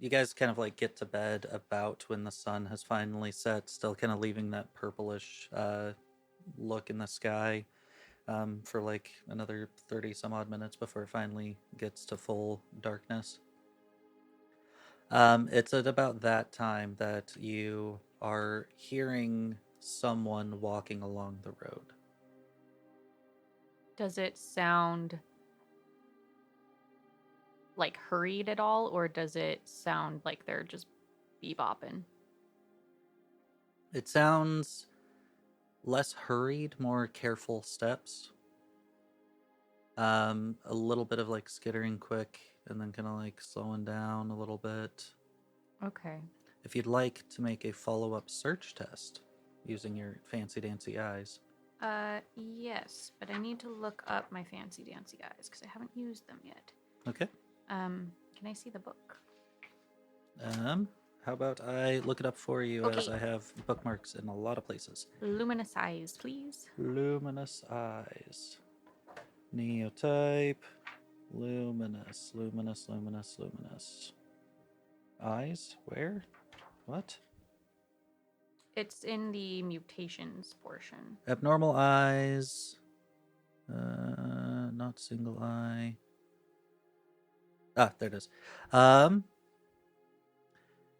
Speaker 1: You guys kind of like get to bed about when the sun has finally set, still kind of leaving that purplish look in the sky for like another 30 some odd minutes before it finally gets to full darkness. It's at about that time that you are hearing someone walking along the road.
Speaker 4: Does it sound like hurried at all, or does it sound like they're just bebopping?
Speaker 1: It sounds less hurried, more careful steps. A little bit of like skittering quick and then kind of like slowing down a little bit.
Speaker 4: Okay.
Speaker 1: If you'd like to make a follow-up search test using your fancy dancy eyes.
Speaker 4: Yes, but I need to look up my fancy dancy eyes because I haven't used them yet.
Speaker 1: Okay.
Speaker 4: Can I see the book?
Speaker 1: How about I look it up for you as
Speaker 4: Okay.
Speaker 1: I have bookmarks in a lot of places.
Speaker 4: Luminous eyes, please.
Speaker 1: Luminous eyes. Neotype. Luminous. Eyes? Where? What?
Speaker 4: It's in the mutations portion.
Speaker 1: Abnormal eyes. Not single eye. Ah, there it is.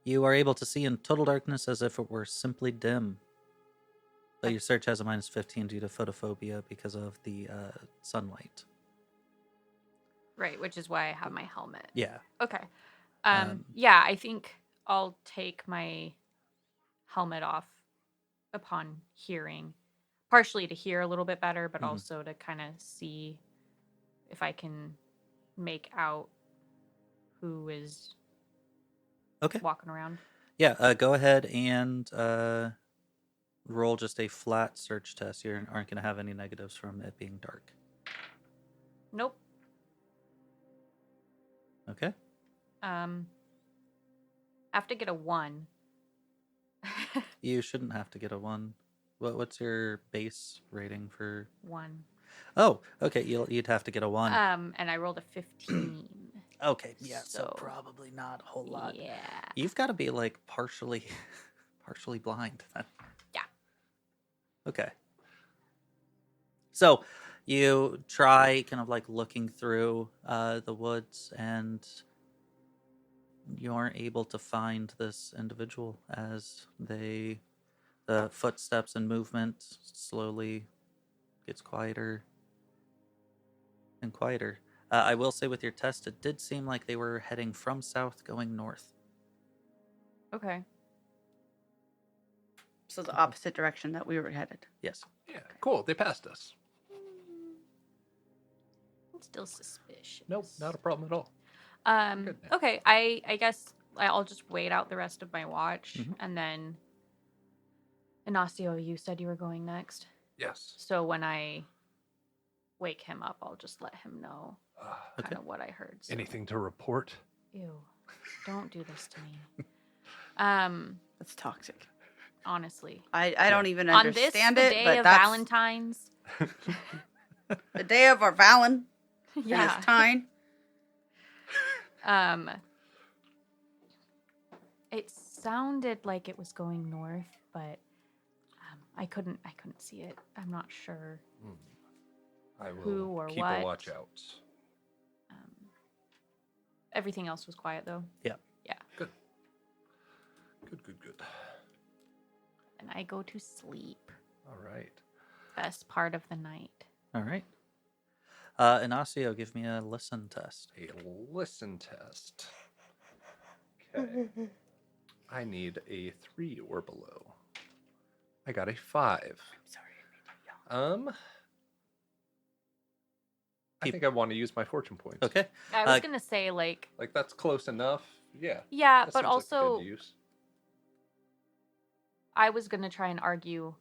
Speaker 1: You are able to see in total darkness as if it were simply dim. But your search has a minus 15 due to photophobia because of the sunlight.
Speaker 4: Right, which is why I have my helmet.
Speaker 1: Yeah.
Speaker 4: Okay.
Speaker 1: Um,
Speaker 4: Yeah, I think I'll take my helmet off upon hearing, partially to hear a little bit better, but
Speaker 1: Mhm.
Speaker 4: also to kind of see if I can make out who is
Speaker 1: Okay.
Speaker 4: walking around.
Speaker 1: Yeah, go ahead and roll just a flat search test. You aren't going to have any negatives from it being dark.
Speaker 4: Nope.
Speaker 1: Okay.
Speaker 4: I have to get a 1.
Speaker 1: You shouldn't have to get a 1. What's your base rating for...
Speaker 4: 1.
Speaker 1: Oh, okay. You'd have to get a 1.
Speaker 4: And I rolled a 15.
Speaker 1: Okay, yeah, so
Speaker 4: So,
Speaker 1: probably not a whole lot.
Speaker 4: Yeah.
Speaker 1: You've got to be like partially blind then.
Speaker 4: Yeah.
Speaker 1: Okay. So you try kind of like looking through the woods, and you aren't able to find this individual as the footsteps and movement slowly gets quieter and quieter. I will say with your test, it did seem like they were heading from south going north.
Speaker 4: Okay.
Speaker 3: So the opposite direction that we were headed.
Speaker 1: Yes.
Speaker 2: Yeah, cool. They passed us.
Speaker 4: It's still suspicious.
Speaker 2: Nope, not a problem at all. Good now.
Speaker 4: Okay, I guess I'll just wait out the rest of my watch,
Speaker 1: Mhm.
Speaker 4: and then Ignacio, you said you were going next.
Speaker 2: Yes.
Speaker 4: So when I wake him up, I'll just let him know
Speaker 1: Okay.
Speaker 4: kind of what I heard. So.
Speaker 2: Anything to report?
Speaker 4: Ew. Don't do this to me.
Speaker 3: That's toxic.
Speaker 4: Honestly.
Speaker 3: I don't even
Speaker 4: On this,
Speaker 3: understand
Speaker 4: the
Speaker 3: it,
Speaker 4: day
Speaker 3: but
Speaker 4: of
Speaker 3: that's
Speaker 4: Valentine's.
Speaker 3: the day of our Valentine.
Speaker 4: It sounded like it was going north, but I couldn't see it. I'm not sure.
Speaker 2: I will
Speaker 4: Who or
Speaker 2: keep
Speaker 4: what?
Speaker 2: a watch out.
Speaker 4: Everything else was quiet though.
Speaker 1: Yeah.
Speaker 4: Yeah.
Speaker 2: Good.
Speaker 4: And I go to sleep.
Speaker 2: All right.
Speaker 4: Best part of the night.
Speaker 1: All right. Ignacio, give me a listen test.
Speaker 2: A listen test. Okay. I need a 3 or below. I got a 5.
Speaker 3: I'm sorry.
Speaker 2: I think I want to use my fortune points.
Speaker 1: Okay.
Speaker 4: I was gonna say like
Speaker 2: That's close enough. Yeah.
Speaker 4: yeah,
Speaker 2: that
Speaker 4: but
Speaker 2: seems like a
Speaker 4: also
Speaker 2: good use.
Speaker 4: I was gonna try and argue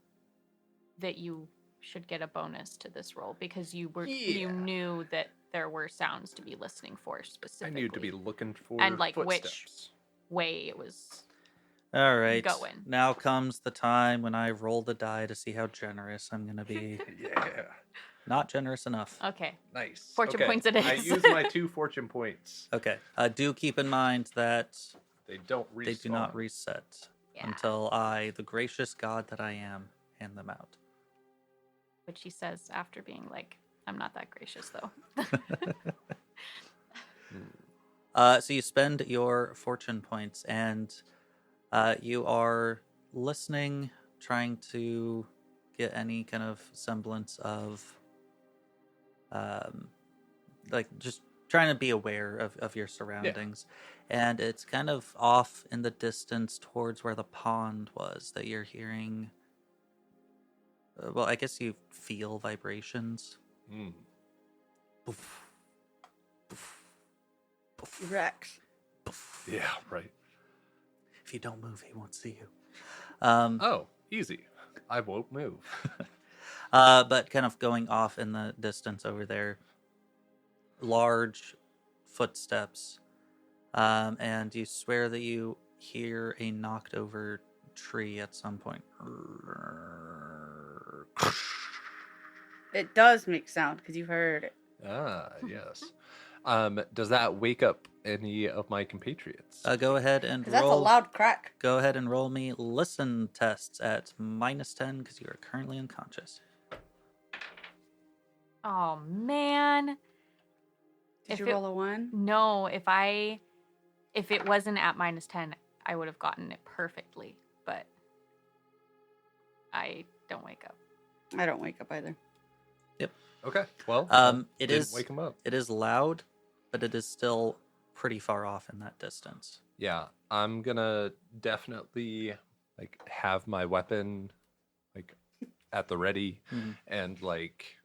Speaker 4: that you should get a bonus to this roll because you
Speaker 2: Yeah.
Speaker 4: knew that there were sounds to be listening for
Speaker 2: I
Speaker 4: specifically.
Speaker 2: need to be looking for
Speaker 4: And, like, which-
Speaker 2: footsteps.
Speaker 4: way it was.
Speaker 1: All right.
Speaker 4: Going.
Speaker 1: Now comes the time when I roll the die to see how generous I'm going to be.
Speaker 2: Yeah.
Speaker 1: Not generous enough.
Speaker 4: Okay.
Speaker 2: Nice.
Speaker 4: Fortune
Speaker 2: Okay,
Speaker 4: points it
Speaker 2: I
Speaker 4: is.
Speaker 2: use my 2 fortune points.
Speaker 1: Okay. Do keep in mind that
Speaker 2: They don't respawn.
Speaker 1: they do not reset
Speaker 4: Yeah.
Speaker 1: until I, the gracious God that I am, hand them out.
Speaker 4: Which he says after being like, I'm not that gracious though.
Speaker 1: So you spend your fortune points, and you are listening, trying to get any kind of semblance of, like, just trying to be aware of your surroundings. And it's kind of off in the distance towards where the pond was that you're hearing. Well, I guess you feel vibrations.
Speaker 2: Mm.
Speaker 1: Boof, boof, boof,
Speaker 3: Rex.
Speaker 1: boof.
Speaker 2: Yeah, right.
Speaker 1: If you don't move, he won't see you.
Speaker 2: Oh, easy. I won't move.
Speaker 1: But kind of going off in the distance over there, large footsteps, and you swear that you hear a knocked over tree at some point.
Speaker 3: It does make sound because you heard it.
Speaker 2: Ah, yes. Does that wake up any of my compatriots?
Speaker 1: Go ahead and
Speaker 3: 'Cause that's a
Speaker 1: roll.
Speaker 3: loud crack.
Speaker 1: Go ahead and roll me listen tests at -10 because you are currently unconscious.
Speaker 4: Oh man.
Speaker 3: Did
Speaker 4: If
Speaker 3: you
Speaker 4: it-
Speaker 3: roll a 1?
Speaker 4: No, if it wasn't at -10, I would have gotten it perfectly, but I don't wake up.
Speaker 3: I don't wake up either.
Speaker 2: Okay. Well,
Speaker 1: It
Speaker 2: didn't
Speaker 1: is
Speaker 2: wake him up.
Speaker 1: It is loud, but it is still pretty far off in that distance.
Speaker 2: Yeah, I'm gonna definitely like have my weapon like at the ready
Speaker 1: Mhm.
Speaker 2: and like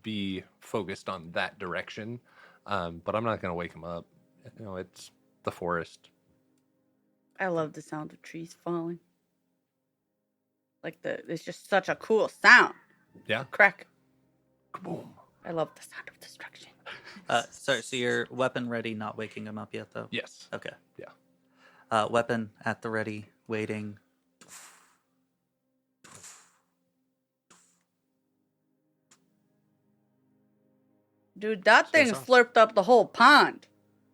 Speaker 2: be focused on that direction. But I'm not gonna wake him up. You know, it's the forest.
Speaker 3: I love the sound of trees falling. Like it's just such a cool sound.
Speaker 2: Yeah.
Speaker 3: Crack.
Speaker 2: Kaboom.
Speaker 3: I love the sound of destruction.
Speaker 1: Sorry, so your weapon ready, not waking him up yet, though?
Speaker 2: Yes.
Speaker 1: Okay.
Speaker 2: Yeah.
Speaker 1: Weapon at the ready, waiting.
Speaker 3: Dude, that thing
Speaker 1: off.
Speaker 3: slurped up the whole pond.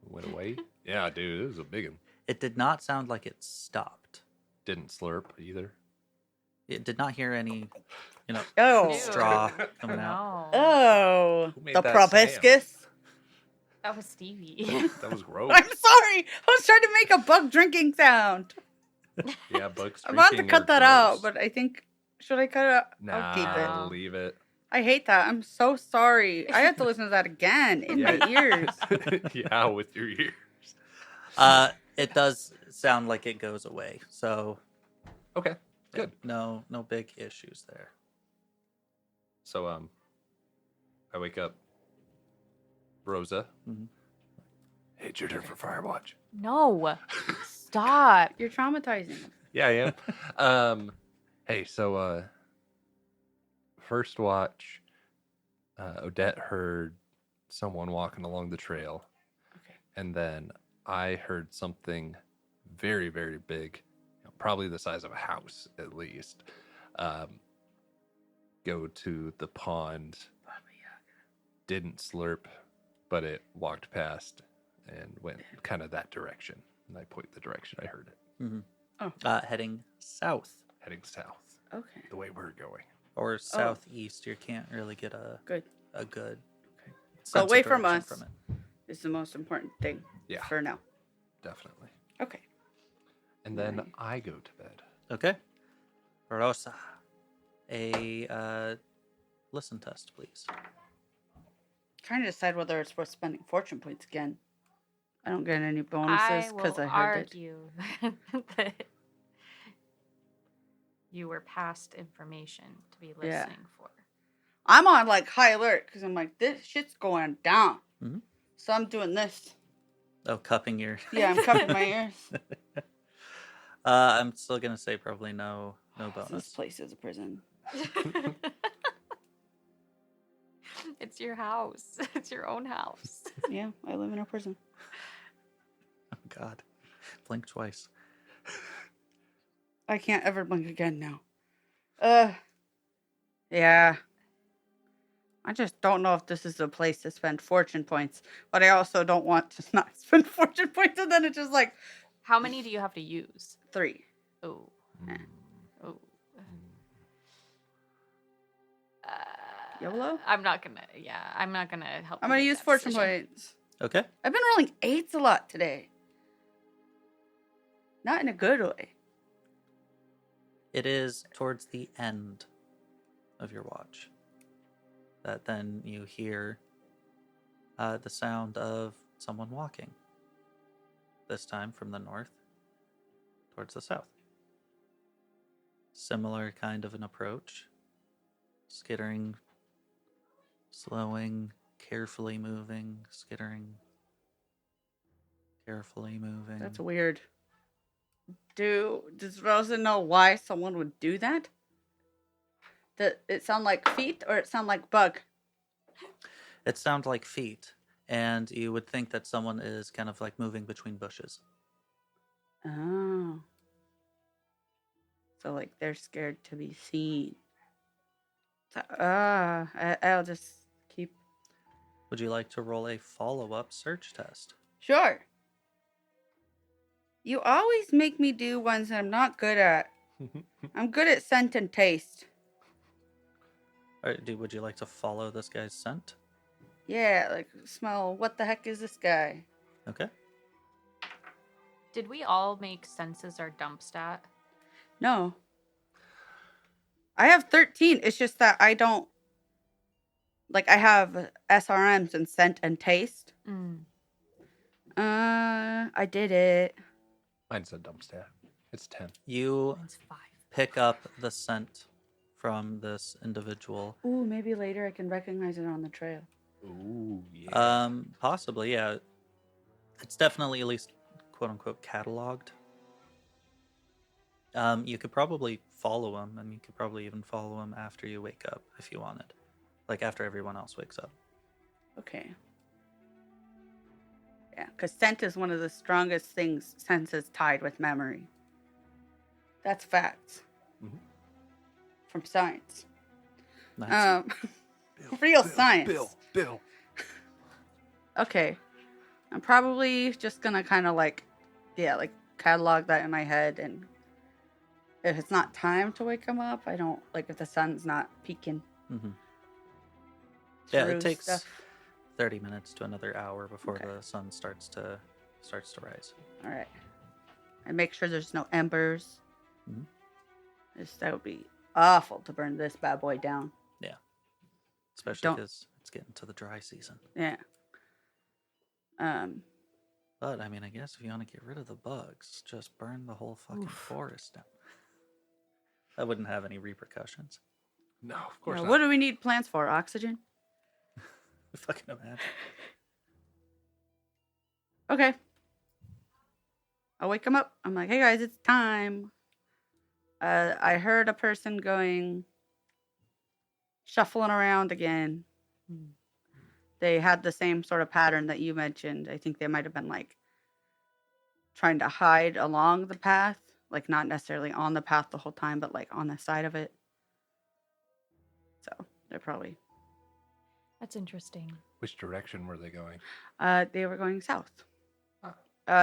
Speaker 2: Went away. Yeah, dude, it was a big one.
Speaker 1: It did not sound like it stopped.
Speaker 2: Didn't slurp either.
Speaker 1: It did not hear any,
Speaker 3: Oh.
Speaker 4: Ew.
Speaker 1: straw coming out.
Speaker 4: No.
Speaker 3: Oh.
Speaker 2: Who made
Speaker 3: The
Speaker 2: that
Speaker 3: proboscis.
Speaker 4: That was Stevie.
Speaker 2: That was gross.
Speaker 3: I'm sorry. I was trying to make a bug drinking sound.
Speaker 2: Yeah, bugs.
Speaker 3: I'm about to cut that out, but I think should I cut it out?
Speaker 2: nah,
Speaker 3: I'll keep it.
Speaker 2: leave it.
Speaker 3: I hate that. I'm so sorry. I have to listen to that again in my ears.
Speaker 2: Yeah, with your ears.
Speaker 1: It does sound like it goes away. So
Speaker 2: Okay, good.
Speaker 1: no big issues there.
Speaker 2: So I wake up. Rosa.
Speaker 1: Mhm.
Speaker 2: Hey, it's your turn for Firewatch.
Speaker 4: No. Stop.
Speaker 3: You're traumatizing.
Speaker 2: Yeah, I am. Hey, so first watch, Odette heard someone walking along the trail.
Speaker 3: Okay.
Speaker 2: And then I heard something very, very big, probably the size of a house at least, go to the pond. Didn't slurp, but it walked past and went kind of that direction. And I point the direction I heard it,
Speaker 1: Mm-hmm.
Speaker 3: Oh.
Speaker 1: Heading south
Speaker 2: heading south,
Speaker 3: Okay.
Speaker 2: the way we're going.
Speaker 1: or southeast. You can't really get a
Speaker 3: Good.
Speaker 1: good
Speaker 3: So
Speaker 1: sense of
Speaker 3: away from
Speaker 1: direction
Speaker 3: us.
Speaker 1: from it.
Speaker 3: Is the most important thing
Speaker 2: Yeah,
Speaker 3: for now.
Speaker 2: definitely.
Speaker 3: Okay.
Speaker 2: And then
Speaker 3: Right.
Speaker 2: I go to bed.
Speaker 1: Okay. Rosa, a listen test, please.
Speaker 3: Trying to decide whether it's worth spending fortune points again. I don't get any
Speaker 4: I
Speaker 3: bonuses
Speaker 4: will
Speaker 3: because I heard it.
Speaker 4: argue that you were past information to be
Speaker 3: Yeah.
Speaker 4: listening for.
Speaker 3: I'm on like high alert because I'm like, this shit's going down.
Speaker 1: Mhm.
Speaker 3: So I'm doing this.
Speaker 1: Oh, cupping your.
Speaker 3: Yeah, I'm covering my ears.
Speaker 1: I'm still gonna say probably no
Speaker 3: This
Speaker 1: bonus.
Speaker 3: place is a prison.
Speaker 4: It's your house. It's your own house.
Speaker 3: Yeah, I live in a prison.
Speaker 1: Oh God, blink twice.
Speaker 3: I can't ever blink again now. Yeah. I just don't know if this is a place to spend fortune points, but I also don't want to not spend fortune points, and then it's just like
Speaker 4: How many do you have to use?
Speaker 3: 3.
Speaker 4: Oh.
Speaker 2: Mm.
Speaker 4: Oh.
Speaker 3: YOLO?
Speaker 4: I'm not gonna help.
Speaker 3: I'm
Speaker 4: you
Speaker 3: gonna
Speaker 4: make
Speaker 3: use
Speaker 4: that
Speaker 3: fortune
Speaker 4: decision.
Speaker 3: points.
Speaker 1: Okay.
Speaker 3: I've been rolling 8s a lot today. Not in a good way.
Speaker 1: It is towards the end of your watch that then you hear the sound of someone walking. This time from the north towards the south. Similar kind of an approach. Skittering, slowing, carefully moving, skittering, carefully moving.
Speaker 3: That's weird. Does Rosa know why someone would do that? Does it sound like feet or it sound like bug?
Speaker 1: It sounds like feet, and you would think that someone is kind of like moving between bushes.
Speaker 3: Oh. So like they're scared to be seen. So, I'll just keep.
Speaker 1: Would you like to roll a follow-up search test?
Speaker 3: Sure. You always make me do ones that I'm not good at. I'm good at scent and taste.
Speaker 1: Or would you like to follow this guy's scent?
Speaker 3: Yeah, like smell. What the heck is this guy?
Speaker 1: Okay.
Speaker 4: Did we all make senses our dump stat?
Speaker 3: No. I have 13. It's just that I don't. Like, I have SRMs and scent and taste.
Speaker 4: Mm.
Speaker 3: I did it.
Speaker 2: Mine's a dump stat. It's 10.
Speaker 1: You
Speaker 4: Mine's 5.
Speaker 1: pick up the scent from this individual.
Speaker 3: Ooh, maybe later I can recognize it on the trail.
Speaker 2: Ooh, yeah.
Speaker 1: Possibly, yeah. It's definitely at least quote unquote cataloged. You could probably follow him, and you could probably even follow him after you wake up if you wanted. Like after everyone else wakes up.
Speaker 3: Okay. Yeah, because scent is one of the strongest things senses tied with memory. That's facts.
Speaker 2: Mhm.
Speaker 3: From science.
Speaker 1: Nice.
Speaker 3: Real science.
Speaker 2: Bill.
Speaker 3: Okay. I'm probably just gonna kind of like catalog that in my head, and if it's not time to wake him up, I don't like if the sun's not peeking.
Speaker 1: Mm-hmm. Yeah,
Speaker 3: through
Speaker 1: it takes
Speaker 3: stuff.
Speaker 1: 30 minutes to another hour before
Speaker 3: Okay.
Speaker 1: the sun starts to rise.
Speaker 3: All right. And make sure there's no embers.
Speaker 1: Mhm.
Speaker 3: That would be awful to burn this bad boy down.
Speaker 1: Especially
Speaker 3: Don't-
Speaker 1: because it's getting to the dry season.
Speaker 3: Yeah.
Speaker 1: But I mean, I guess if you want to get rid of the bugs, just burn the whole fucking forest down. That wouldn't have any repercussions.
Speaker 2: No, of course
Speaker 3: Yeah,
Speaker 2: not.
Speaker 3: what do we need plants for? Oxygen?
Speaker 1: Fucking imagine.
Speaker 3: Okay. I'll wake him up. I'm like, hey guys, it's time. I heard a person going shuffling around again. They had the same sort of pattern that you mentioned. I think they might have been like trying to hide along the path, like not necessarily on the path the whole time, but like on the side of it. So they're probably
Speaker 4: That's interesting.
Speaker 2: Which direction were they going?
Speaker 3: they were going south.
Speaker 2: Ah.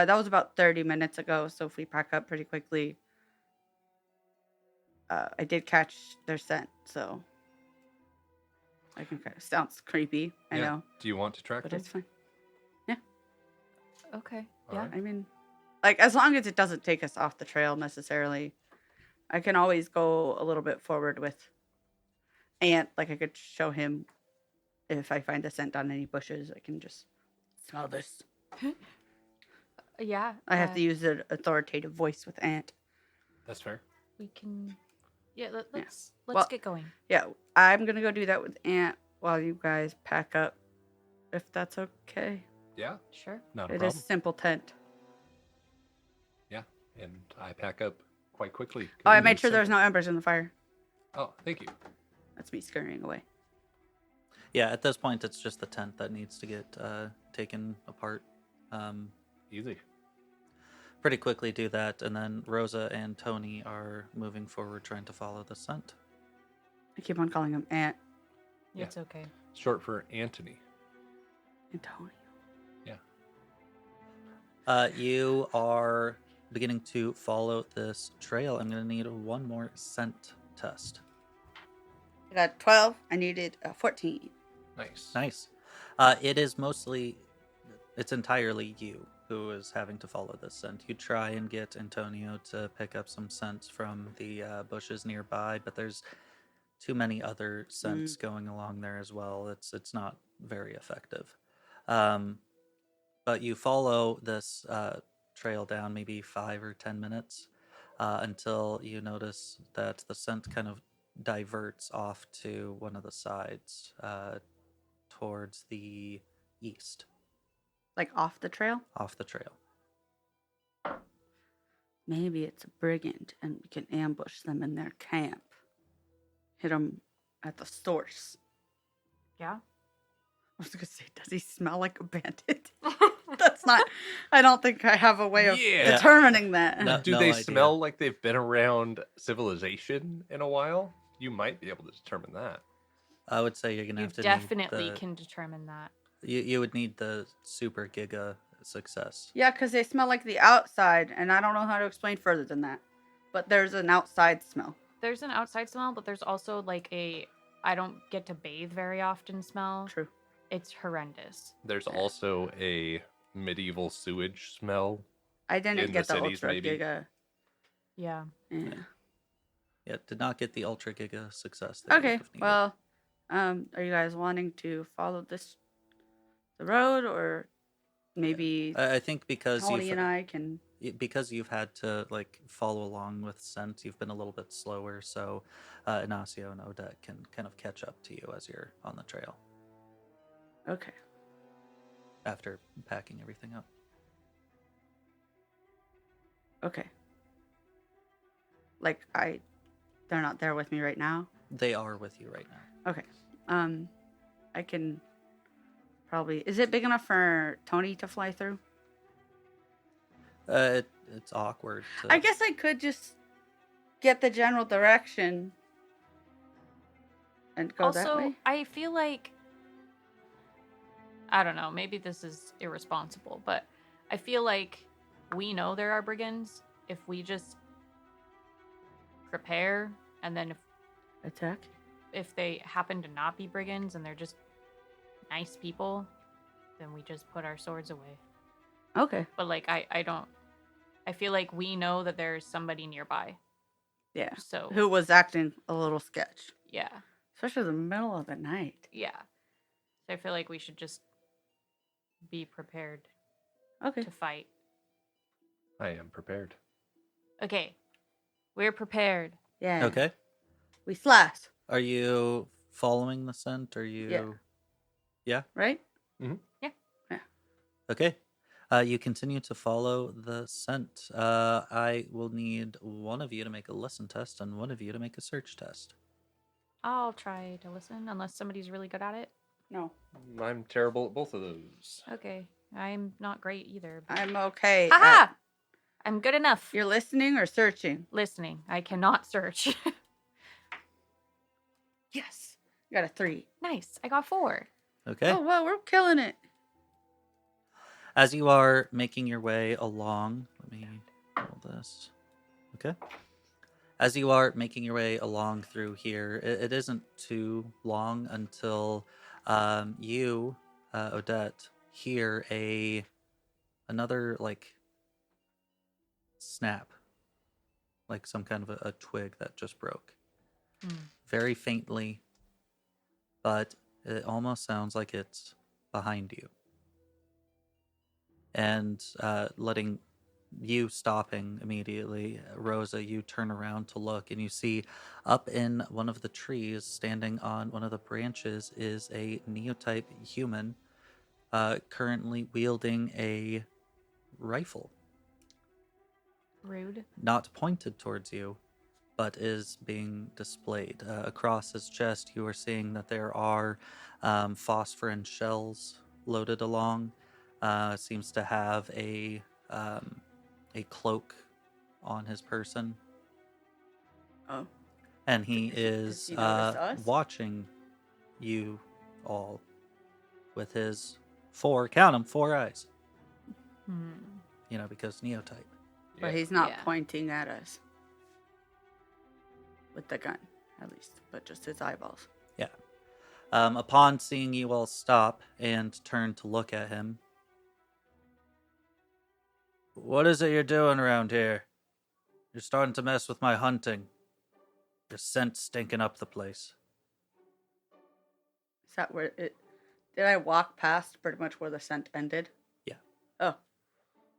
Speaker 3: That was about 30 minutes ago, so if we pack up pretty quickly, I did catch their scent, so I can kind of sounds creepy, I know,
Speaker 2: Do you want to track
Speaker 3: but
Speaker 2: them?
Speaker 3: it's fine.
Speaker 4: Okay.
Speaker 2: All
Speaker 4: Yeah.
Speaker 2: right.
Speaker 3: I mean, like as long as it doesn't take us off the trail necessarily, I can always go a little bit forward with Ant. Like I could show him if I find a scent on any bushes, I can just smell this.
Speaker 4: Yeah.
Speaker 3: I have to use an authoritative voice with Ant.
Speaker 2: That's fair.
Speaker 4: We can. Yeah. Let's
Speaker 3: Well-
Speaker 4: get going.
Speaker 3: Yeah, I'm gonna go do that with Ant while you guys pack up, if that's okay.
Speaker 2: Yeah,
Speaker 4: Sure.
Speaker 2: not a
Speaker 3: It
Speaker 2: problem.
Speaker 3: is simple tent.
Speaker 2: Yeah, and I pack up quite quickly.
Speaker 3: Oh, I made sure there's no embers in the fire.
Speaker 2: Oh, thank you.
Speaker 3: That's me scurrying away.
Speaker 1: Yeah, at this point, it's just the tent that needs to get taken apart.
Speaker 2: Easy.
Speaker 1: Pretty quickly do that, and then Rosa and Tony are moving forward trying to follow the scent.
Speaker 3: I keep on calling him Ant.
Speaker 2: Yeah.
Speaker 4: It's okay.
Speaker 2: Short for Anthony.
Speaker 3: Antonio.
Speaker 1: You are beginning to follow this trail. I'm going to need one more scent test.
Speaker 3: I got 12. I needed 14.
Speaker 2: Nice.
Speaker 1: Nice. It's entirely you who is having to follow this scent. You try and get Antonio to pick up some scents from the bushes nearby, but there's too many other scents going along there as well. It's not very effective. But you follow this trail down maybe 5 or 10 minutes until you notice that the scent kind of diverts off to one of the sides towards the east,
Speaker 3: Like off the trail?
Speaker 1: off the trail.
Speaker 3: Maybe it's a brigand and we can ambush them in their camp. Hit them at the source.
Speaker 4: Yeah.
Speaker 3: I was going to say, does he smell like a bandit? That's not, I don't think I have a way of
Speaker 2: Yeah.
Speaker 3: determining that.
Speaker 1: No.
Speaker 2: Do they
Speaker 1: idea.
Speaker 2: smell like they've been around civilization in a while? You might be able to determine that.
Speaker 1: I would say you're gonna
Speaker 4: You
Speaker 1: have to
Speaker 4: definitely
Speaker 1: need the,
Speaker 4: can determine that.
Speaker 1: You would need the super giga success.
Speaker 3: Yeah, because they smell like the outside, and I don't know how to explain further than that. But there's an outside smell.
Speaker 4: There's an outside smell, but there's also like I don't get to bathe very often smell.
Speaker 3: True.
Speaker 4: It's horrendous.
Speaker 2: There's also a medieval sewage smell
Speaker 3: I didn't
Speaker 2: In the
Speaker 3: get the
Speaker 2: cities,
Speaker 3: Ultra
Speaker 2: maybe.
Speaker 3: Giga.
Speaker 4: Yeah.
Speaker 3: Yeah.
Speaker 1: Yeah, did not get the Ultra Giga success that you
Speaker 3: Okay,
Speaker 1: would have needed.
Speaker 3: well, are you guys wanting to follow the road, or maybe
Speaker 1: I think
Speaker 3: Tony and I can?
Speaker 1: because you've had to like follow along with scent, you've been a little bit slower, so Ignacio and Odette can kind of catch up to you as you're on the trail
Speaker 3: Okay.
Speaker 1: after packing everything up.
Speaker 3: Okay. Like they're not there with me right now.
Speaker 1: They are with you right now.
Speaker 3: Okay. I can probably. Is it big enough for Tony to fly through?
Speaker 1: It's awkward.
Speaker 3: I guess I could just get the general direction and go that
Speaker 4: Also,
Speaker 3: way.
Speaker 4: I feel like I don't know, maybe this is irresponsible, but I feel like we know there are brigands if we just prepare, and then
Speaker 3: Attack.
Speaker 4: if they happen to not be brigands and they're just nice people, then we just put our swords away.
Speaker 3: Okay.
Speaker 4: But like I feel like we know that there's somebody nearby.
Speaker 3: Yeah.
Speaker 4: So
Speaker 3: Who was acting a little sketch,
Speaker 4: yeah.
Speaker 3: especially in the middle of the night.
Speaker 4: Yeah. So I feel like we should just be prepared
Speaker 3: Okay.
Speaker 4: to fight.
Speaker 2: I am prepared.
Speaker 4: Okay. We're prepared.
Speaker 3: Yeah.
Speaker 1: Okay.
Speaker 3: We slash.
Speaker 1: Are you following the scent? Are you? Yeah.
Speaker 3: Right?
Speaker 1: Okay. You continue to follow the scent. I will need one of you to make a listen test and one of you to make a search test.
Speaker 4: I'll try to listen unless somebody's really good at it.
Speaker 3: No.
Speaker 2: I'm terrible at both of those.
Speaker 4: Okay. I'm not great either. But...
Speaker 3: I'm okay.
Speaker 4: Haha! I'm good enough.
Speaker 3: You're listening or searching?
Speaker 4: Listening. I cannot search.
Speaker 3: Yes. You got a 3.
Speaker 4: Nice. I got 4.
Speaker 1: Okay.
Speaker 3: Oh, well, we're killing it.
Speaker 1: As you are making your way along, let me roll this. Okay. As you are making your way along through here, it isn't too long until you, Odette, hear another like snap, like some kind of a twig that just broke, very faintly, but it almost sounds like it's behind you. And letting you stopping immediately, Rosa, you turn around to look, and you see up in one of the trees, standing on one of the branches, is a neotype human, currently wielding a rifle.
Speaker 4: Rude.
Speaker 1: Not pointed towards you, but is being displayed. Across his chest, you are seeing that there are phosphorin shells loaded along. Seems to have a cloak on his person.
Speaker 3: Oh.
Speaker 1: And he
Speaker 3: Does
Speaker 1: is
Speaker 3: he notice us?
Speaker 1: watching you all with his 4 eyes. You know, because neotype.
Speaker 3: But he's not
Speaker 4: Yeah.
Speaker 3: pointing at us. With the gun, at least. But just his eyeballs.
Speaker 1: Yeah. Upon seeing you all stop and turn to look at him, what is it you're doing around here? You're starting to mess with my hunting. Your scent stinking up the place.
Speaker 3: Is that where it... Did I walk past pretty much where the scent ended?
Speaker 1: Yeah.
Speaker 3: Oh.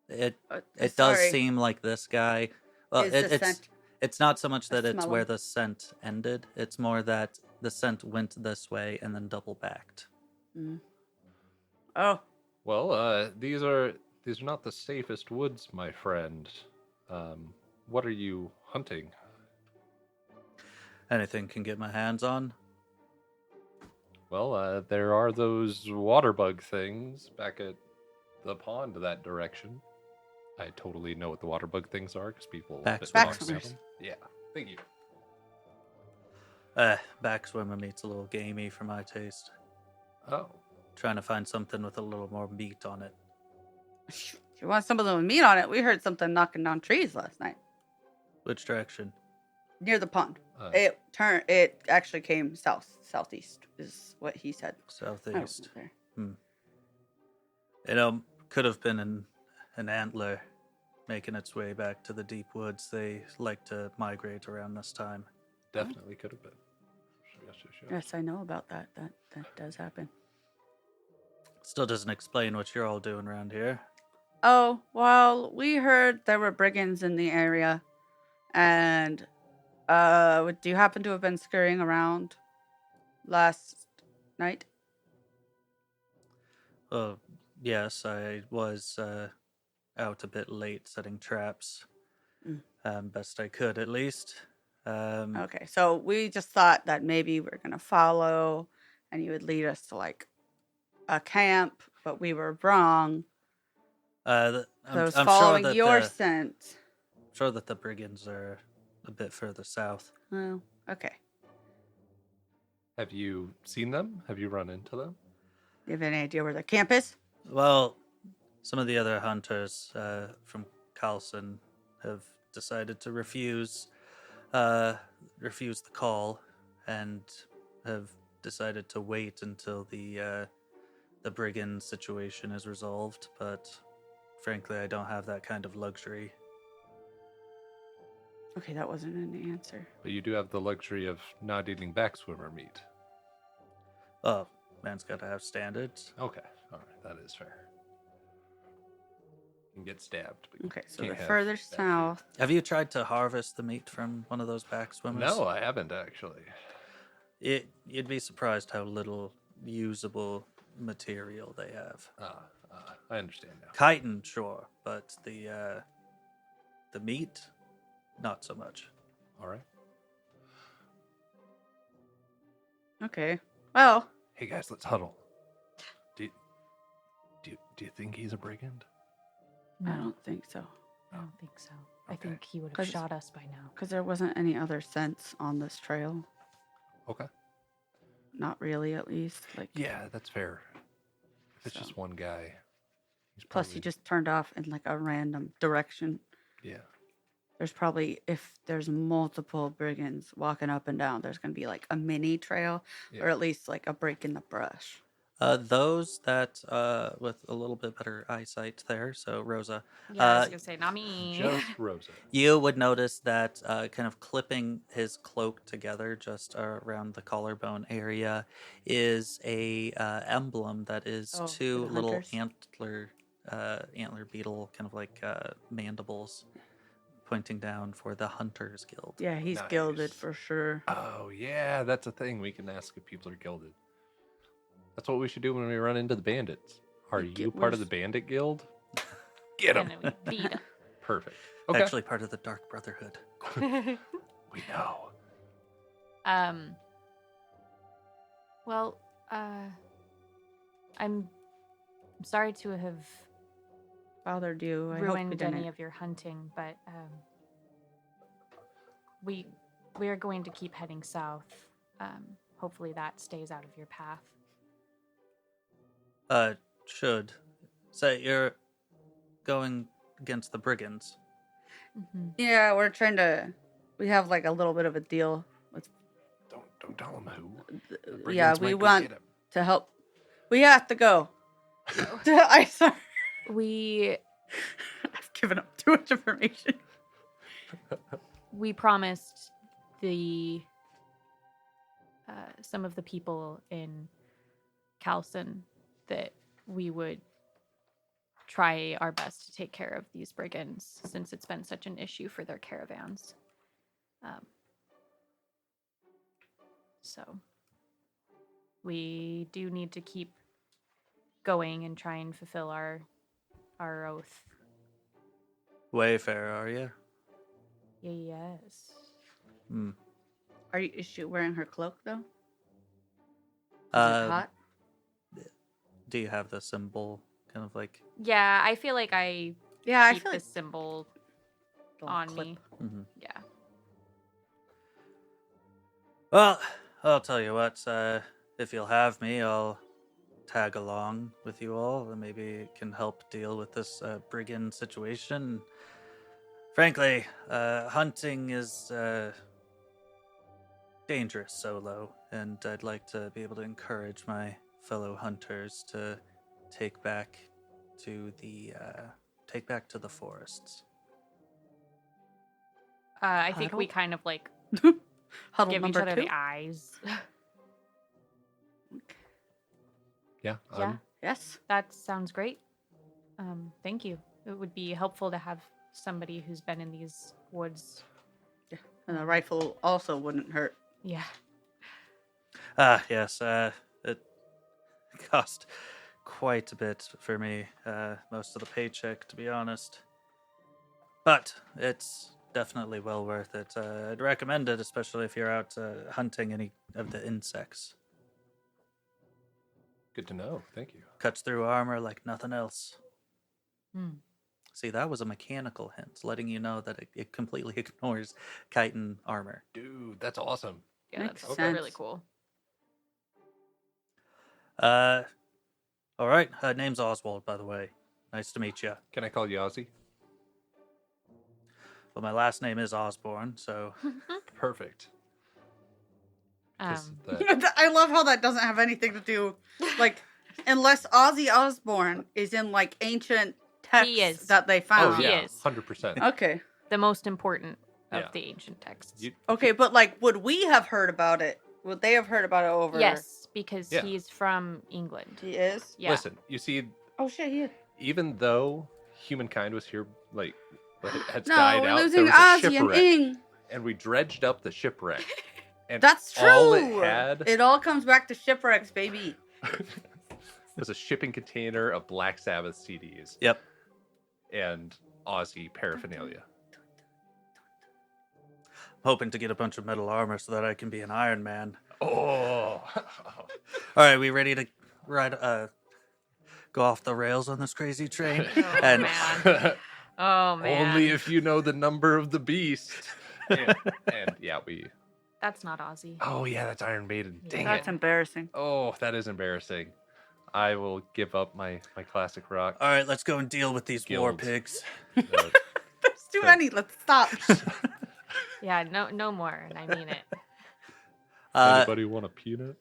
Speaker 1: It does
Speaker 3: Sorry.
Speaker 1: seem like this guy. Well,
Speaker 3: Is the
Speaker 1: it's
Speaker 3: scent...
Speaker 1: it's not so much
Speaker 3: I
Speaker 1: that it's
Speaker 3: smell
Speaker 1: where
Speaker 3: him.
Speaker 1: the scent ended. It's more that the scent went this way and then double backed.
Speaker 3: Oh.
Speaker 2: Well, these are not the safest woods, my friend. What are you hunting?
Speaker 1: Anything can get my hands on.
Speaker 2: Well, there are those water bug things back at the pond that direction. I totally know what the water bug things are because people
Speaker 1: Back
Speaker 2: bit
Speaker 3: swimmers.
Speaker 2: dogs about them. Yeah, thank you.
Speaker 1: Backswimmer meat's a little gamey for my taste.
Speaker 2: Oh,
Speaker 1: Trying to find something with a little more meat on it.
Speaker 3: If you want something with meat on it, we heard something knocking down trees last night.
Speaker 1: Which direction?
Speaker 3: Near the pond.
Speaker 2: uh,
Speaker 3: It actually came southeast, is what he said. I wasn't
Speaker 1: Southeast.
Speaker 3: there.
Speaker 1: You know, could have been an antler. making its way back to the deep woods. They like to migrate around this time.
Speaker 2: Definitely could have been. Yes.
Speaker 3: Yes, I know about that. That does happen.
Speaker 1: Still doesn't explain what you're all doing around here.
Speaker 3: Oh, well, we heard there were brigands in the area. And do you happen to have been scurrying around last night?
Speaker 1: Oh, yes, I was out a bit late setting traps. Best I could, at least.
Speaker 3: Okay, so we just thought that maybe we're gonna follow, and you would lead us to like a camp, but we were wrong. So I was following your scent.
Speaker 1: I'm sure that the brigands are a bit further south.
Speaker 3: Oh, okay.
Speaker 2: Have you seen them? Have you run into them?
Speaker 3: You have any idea where the camp is?
Speaker 1: Well, some of the other hunters from Carlson have decided to refuse the call and have decided to wait until the brigand situation is resolved. But frankly, I don't have that kind of luxury.
Speaker 3: Okay, that wasn't an answer.
Speaker 2: But you do have the luxury of not eating backswimmer meat.
Speaker 1: Oh, man's got to have standards.
Speaker 2: Okay, all right, that is fair. You can get stabbed. But
Speaker 3: Okay, so
Speaker 2: can't
Speaker 3: the
Speaker 2: have
Speaker 3: further
Speaker 2: bad food.
Speaker 3: south.
Speaker 1: Have you tried to harvest the meat from one of those backswimmers?
Speaker 2: No, I haven't actually.
Speaker 1: You'd be surprised how little usable material they have.
Speaker 2: I understand now.
Speaker 1: Kytin, sure, but the meat, not so much.
Speaker 2: All right.
Speaker 3: Okay. Well,
Speaker 2: Hey guys, let's huddle. Do you think he's a brigand?
Speaker 3: I don't think so.
Speaker 4: I don't think so. I
Speaker 2: Okay.
Speaker 4: think he would have
Speaker 3: 'Cause-
Speaker 4: shot us by now.
Speaker 3: Because there wasn't any other scents on this trail.
Speaker 2: Okay.
Speaker 3: Not really, at least. Like,
Speaker 2: Yeah, that's fair. If it's
Speaker 3: So-
Speaker 2: just one guy, he's
Speaker 3: plus,
Speaker 2: probably,
Speaker 3: he just turned off in like a random direction.
Speaker 2: yeah.
Speaker 3: There's probably, if there's multiple brigands walking up and down, there's going to be like a mini trail
Speaker 2: Yeah.
Speaker 3: or at least like a break in the brush.
Speaker 1: Those that with a little bit better eyesight there. So Rosa,
Speaker 4: Yeah, I was gonna say not me.
Speaker 2: Just Rosa.
Speaker 1: you would notice that kind of clipping his cloak together just around the collarbone area is a emblem that is
Speaker 3: Oh, for
Speaker 1: two
Speaker 3: the
Speaker 1: little
Speaker 3: hunters?
Speaker 1: antler beetle, kind of like mandibles, pointing down for the Hunters Guild.
Speaker 3: Yeah, he's
Speaker 2: Nice.
Speaker 3: gilded for sure.
Speaker 2: Oh yeah, that's a thing. We can ask if people are gilded. That's what we should do when we run into the bandits. Are
Speaker 3: You
Speaker 2: you
Speaker 3: get
Speaker 2: part of the
Speaker 3: worse.
Speaker 2: bandit guild? Get
Speaker 4: And
Speaker 2: him.
Speaker 4: then we beat him.
Speaker 2: Perfect. Okay.
Speaker 1: Actually, part of the Dark Brotherhood.
Speaker 2: We know.
Speaker 4: Well, I'm sorry to have
Speaker 3: Bothered you. I hope we
Speaker 4: ruined
Speaker 3: didn't.
Speaker 4: any of your hunting, but we are going to keep heading south. Hopefully that stays out of your path.
Speaker 1: Should say you're going against the brigands.
Speaker 4: Mm-hmm.
Speaker 3: Yeah, we're trying to. We have like a little bit of a deal with.
Speaker 2: Don't tell them who. The
Speaker 3: Yeah,
Speaker 2: brigands
Speaker 3: we
Speaker 2: might go
Speaker 3: want
Speaker 2: get him.
Speaker 3: to help. We have to go. to Isar.
Speaker 4: We
Speaker 3: I've given up too much information.
Speaker 4: promised the some of the people in Calson that we would try our best to take care of these brigands since it's been such an issue for their caravans. So we do need to keep going and try and fulfill our oath.
Speaker 1: Wayfarer, are you?
Speaker 4: Yes.
Speaker 1: Hmm.
Speaker 3: Is she wearing her cloak though? Is it
Speaker 1: Um,
Speaker 3: hot?
Speaker 1: Do you have the symbol kind of like?
Speaker 4: Yeah, I feel like I
Speaker 3: Yeah, I
Speaker 4: keep
Speaker 3: feel
Speaker 4: the
Speaker 3: like
Speaker 4: symbol
Speaker 3: little
Speaker 4: on
Speaker 3: clip.
Speaker 4: me.
Speaker 1: Mhm.
Speaker 4: Yeah.
Speaker 1: Well, I'll tell you what. If you'll have me, I'll tag along with you all, and maybe it can help deal with this brigand situation. Frankly, hunting is dangerous solo, and I'd like to be able to encourage my fellow hunters to take back to the forests.
Speaker 4: I think we
Speaker 3: Huddle?
Speaker 4: kind of like
Speaker 3: Huddle
Speaker 4: give each
Speaker 3: number
Speaker 4: other
Speaker 3: 2.
Speaker 4: the eyes.
Speaker 2: Yeah.
Speaker 4: Yeah.
Speaker 3: Yes.
Speaker 4: That sounds great. Thank you. It would be helpful to have somebody who's been in these woods.
Speaker 3: And a rifle also wouldn't hurt.
Speaker 4: Yeah.
Speaker 1: Yes. It cost quite a bit for me. Most of the paycheck, to be honest. But it's definitely well worth it. I'd recommend it, especially if you're out hunting any of the insects.
Speaker 2: Good to know. Thank you.
Speaker 1: Cuts through armor like nothing else.
Speaker 4: Hmm.
Speaker 1: See, that was a mechanical hint, letting you know that it completely ignores chitin armor.
Speaker 2: Dude, that's awesome.
Speaker 4: Yeah,
Speaker 3: Makes
Speaker 4: that's
Speaker 3: sense.
Speaker 4: really cool.
Speaker 1: All right. Name's Oswald, by the way. Nice to meet you.
Speaker 2: Can I call you Ozzy?
Speaker 1: Well, my last name is Osborne, so
Speaker 2: Perfect. 'Cause
Speaker 4: Um,
Speaker 2: the-
Speaker 3: I love how that doesn't have anything to do, like, unless Ozzy Osbourne is in like ancient texts
Speaker 4: He is.
Speaker 3: that they
Speaker 2: oh
Speaker 3: found.
Speaker 4: He
Speaker 2: yeah,
Speaker 4: is.
Speaker 2: 100%.
Speaker 3: Okay.
Speaker 4: the most important of
Speaker 2: Yeah.
Speaker 4: the ancient texts.
Speaker 2: You-
Speaker 3: Okay, but like, would we have heard about it? Would they have heard about it over?
Speaker 4: Yes, because
Speaker 2: Yeah.
Speaker 4: he's from England.
Speaker 3: He is.
Speaker 4: Yeah.
Speaker 2: Listen, you see,
Speaker 3: Oh shit, he is.
Speaker 2: even though humankind was here, like, had
Speaker 3: No,
Speaker 2: died
Speaker 3: we're
Speaker 2: out, there
Speaker 3: losing
Speaker 2: was a
Speaker 3: Ozzy and
Speaker 2: shipwreck,
Speaker 3: Ing.
Speaker 2: and we dredged up the shipwreck. And
Speaker 3: That's true.
Speaker 2: all it had
Speaker 3: It all comes back to shipwrecks, baby.
Speaker 2: was a shipping container of Black Sabbath CDs
Speaker 1: yep.
Speaker 2: and Aussie paraphernalia.
Speaker 1: Hoping to get a bunch of metal armor so that I can be an Iron Man.
Speaker 2: Oh,
Speaker 1: All right, we ready to ride? Go off the rails on this crazy train?
Speaker 4: Oh,
Speaker 1: and
Speaker 4: man. Oh man.
Speaker 2: only if you know the number of the beast. And yeah, we.
Speaker 4: That's not Aussie.
Speaker 2: Oh yeah, that's Iron Maiden. Dang
Speaker 3: That's
Speaker 2: it.
Speaker 3: embarrassing.
Speaker 2: Oh, that is embarrassing. I will give up my classic rock.
Speaker 1: all right, let's go and deal with these war
Speaker 2: Guild.
Speaker 1: pigs.
Speaker 2: Uh,
Speaker 3: There's too many. Let's stop.
Speaker 4: Yeah, no more, and I mean it.
Speaker 2: anybody want a peanut?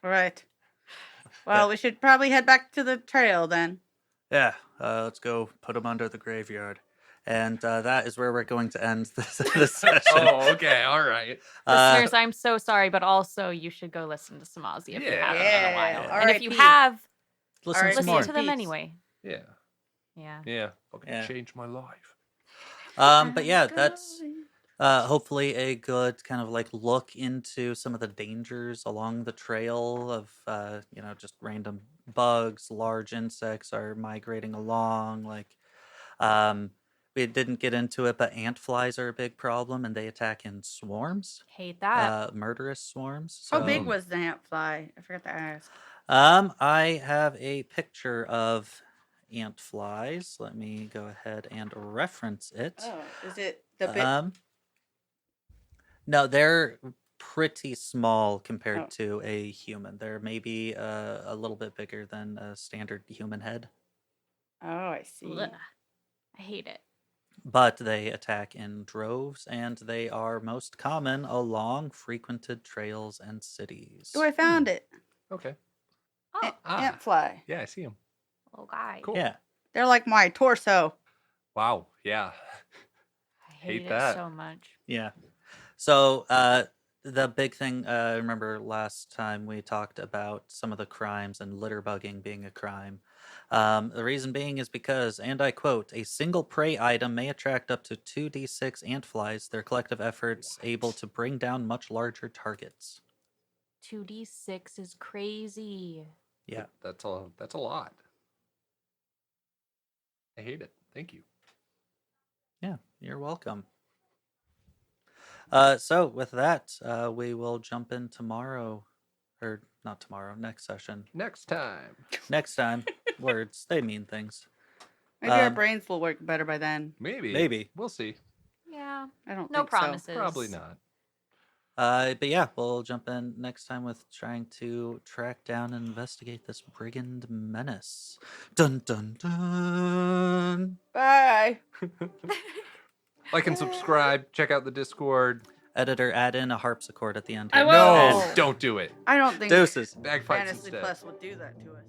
Speaker 3: All right. Well, we should probably head back to the trail then.
Speaker 1: Yeah, let's go put them under the graveyard. And that is where we're going to end this session.
Speaker 2: Oh, okay, all right.
Speaker 4: Listeners, I'm so sorry, but also you should go listen to some Aussie if you
Speaker 2: Yeah.
Speaker 4: haven't in a while.
Speaker 3: Yeah.
Speaker 4: And if you
Speaker 3: R.I.P.
Speaker 4: have,
Speaker 1: listen
Speaker 3: Alright,
Speaker 1: some
Speaker 4: listen
Speaker 1: more.
Speaker 4: to them
Speaker 3: Peace.
Speaker 4: anyway.
Speaker 2: Yeah,
Speaker 4: Yeah.
Speaker 2: yeah. Fucking
Speaker 1: Yeah.
Speaker 2: changed my life.
Speaker 1: But yeah, that's hopefully a good kind of like look into some of the dangers along the trail of just random bugs, large insects are migrating along. Like we didn't get into it, but ant flies are a big problem and they attack in swarms,
Speaker 4: Hate that.
Speaker 1: murderous swarms.
Speaker 3: How
Speaker 1: So,
Speaker 3: big was the ant fly? I forgot to ask.
Speaker 1: I have a picture of ant flies. Let me go ahead and reference it.
Speaker 3: Oh, is it the big?
Speaker 1: No, they're pretty small compared
Speaker 3: Oh.
Speaker 1: to a human. They're maybe a little bit bigger than a standard human head,
Speaker 3: Oh, I see.
Speaker 4: Blech. I hate it.
Speaker 1: but they attack in droves and they are most common along frequented trails and cities.
Speaker 3: Oh, I found it.
Speaker 2: Okay.
Speaker 4: Oh,
Speaker 3: Ant fly.
Speaker 2: Yeah, I see him.
Speaker 4: little guy.
Speaker 2: Cool.
Speaker 1: Yeah.
Speaker 3: They're like my torso.
Speaker 2: Wow. Yeah.
Speaker 4: I hate it
Speaker 2: that.
Speaker 4: so much.
Speaker 1: Yeah. So the big thing, I remember last time we talked about some of the crimes and litter bugging being a crime. The reason being is because, and I quote, a single prey item may attract up to 2d6 ant flies, their collective efforts able to bring down much larger targets.
Speaker 4: 2d6 is crazy.
Speaker 1: Yeah.
Speaker 2: That's a lot. I hate it. Thank you.
Speaker 1: Yeah, you're welcome. So with that, we will jump in tomorrow, or not tomorrow, next session.
Speaker 2: Next time.
Speaker 1: Next time, words, they mean things.
Speaker 3: Maybe our
Speaker 1: Um,
Speaker 3: brains will work better by then.
Speaker 2: Maybe.
Speaker 1: Maybe.
Speaker 2: We'll see.
Speaker 4: Yeah.
Speaker 3: I don't
Speaker 4: No
Speaker 3: think so.
Speaker 4: promises.
Speaker 2: Probably not.
Speaker 1: But yeah, we'll jump in next time with trying to track down and investigate this brigand menace. Dun dun dun.
Speaker 3: Bye.
Speaker 2: Like and subscribe. Check out the Discord.
Speaker 1: Editor, add in a harpsichord at the end.
Speaker 3: I
Speaker 1: here.
Speaker 3: will.
Speaker 2: No,
Speaker 3: Oh.
Speaker 2: don't do it.
Speaker 3: I don't think
Speaker 1: Deuces.
Speaker 2: Bagpipes
Speaker 3: Fantasy
Speaker 2: instead.
Speaker 3: Plus would do that to us.